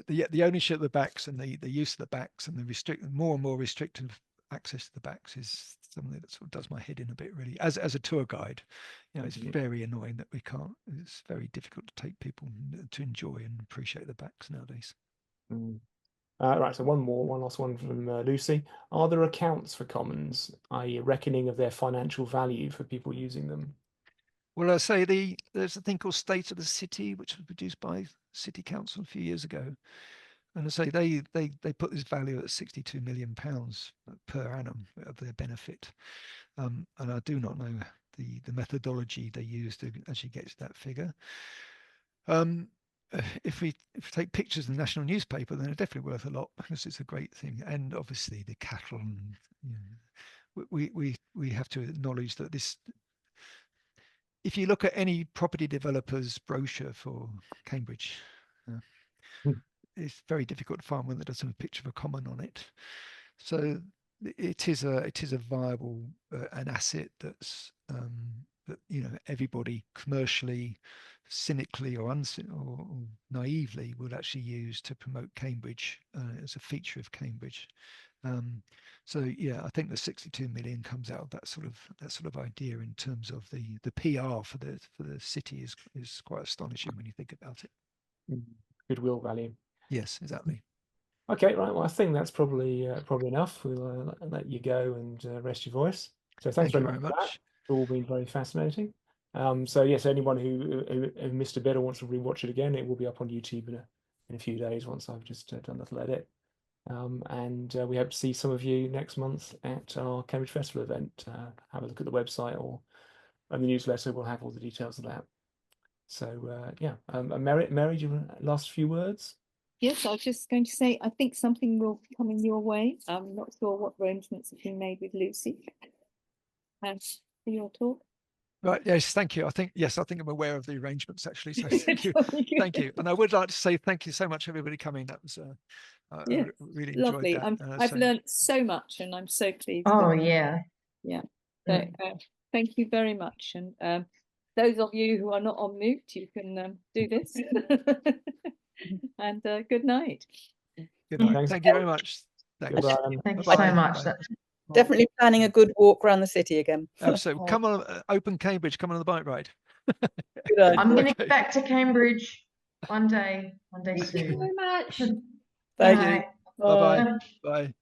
The ownership of the backs and the use of the backs and the more and more restrictive access to the backs is something that sort of does my head in a bit, really. As a tour guide, it's very annoying that we can't. It's very difficult to take people to enjoy and appreciate the backs nowadays. Right, so one last one from Lucy. Are there accounts for commons, i.e. a reckoning of their financial value for people using them? Well, I say there's a thing called State of the City, which was produced by City Council a few years ago. And I say they put this value at £62 million per annum of their benefit. And I do not know the methodology they use to actually get to that figure. If we take pictures in the national newspaper, then they're definitely worth a lot, because it's a great thing. And obviously the cattle, and we have to acknowledge that this. If you look at any property developer's brochure for Cambridge, it's very difficult to find one that doesn't have a picture of a common on it. So it is a viable an asset that's that everybody commercially, cynically or naively would actually use to promote Cambridge as a feature of Cambridge. So yeah, I think the 62 million comes out of that sort of idea in terms of the PR for the city is quite astonishing when you think about it. Goodwill value. Yes, exactly. Okay, right. Well, I think that's probably enough. We'll let you go and rest your voice. So thanks very much for that. It's all been very fascinating. So yes, anyone who missed a bit or wants to rewatch it again, it will be up on YouTube in a few days once I've just done a little edit. And we hope to see some of you next month at our Cambridge Festival event. Have a look at the website and the newsletter. We'll have all the details of that. So yeah, Mary, do you want last few words? Yes, I was just going to say, I think something will be coming your way. I'm not sure what arrangements have been made with Lucy for your talk. Right. Yes. Thank you. I think I'm aware of the arrangements, actually. So thank you. Thank you. And I would like to say thank you so much, everybody coming. That was I really enjoyed lovely. that. I've learned so much, and I'm so pleased. Oh yeah. So thank you very much. And those of you who are not on mute, you can do this. And good night. Good night. Thank you very much. Thank you so much. Definitely planning a good walk around the city again. Absolutely. Come on, open Cambridge. Come on the bike ride. I'm going to get back to Cambridge one day soon. Thank you very much. Thank you. Bye-bye. Bye.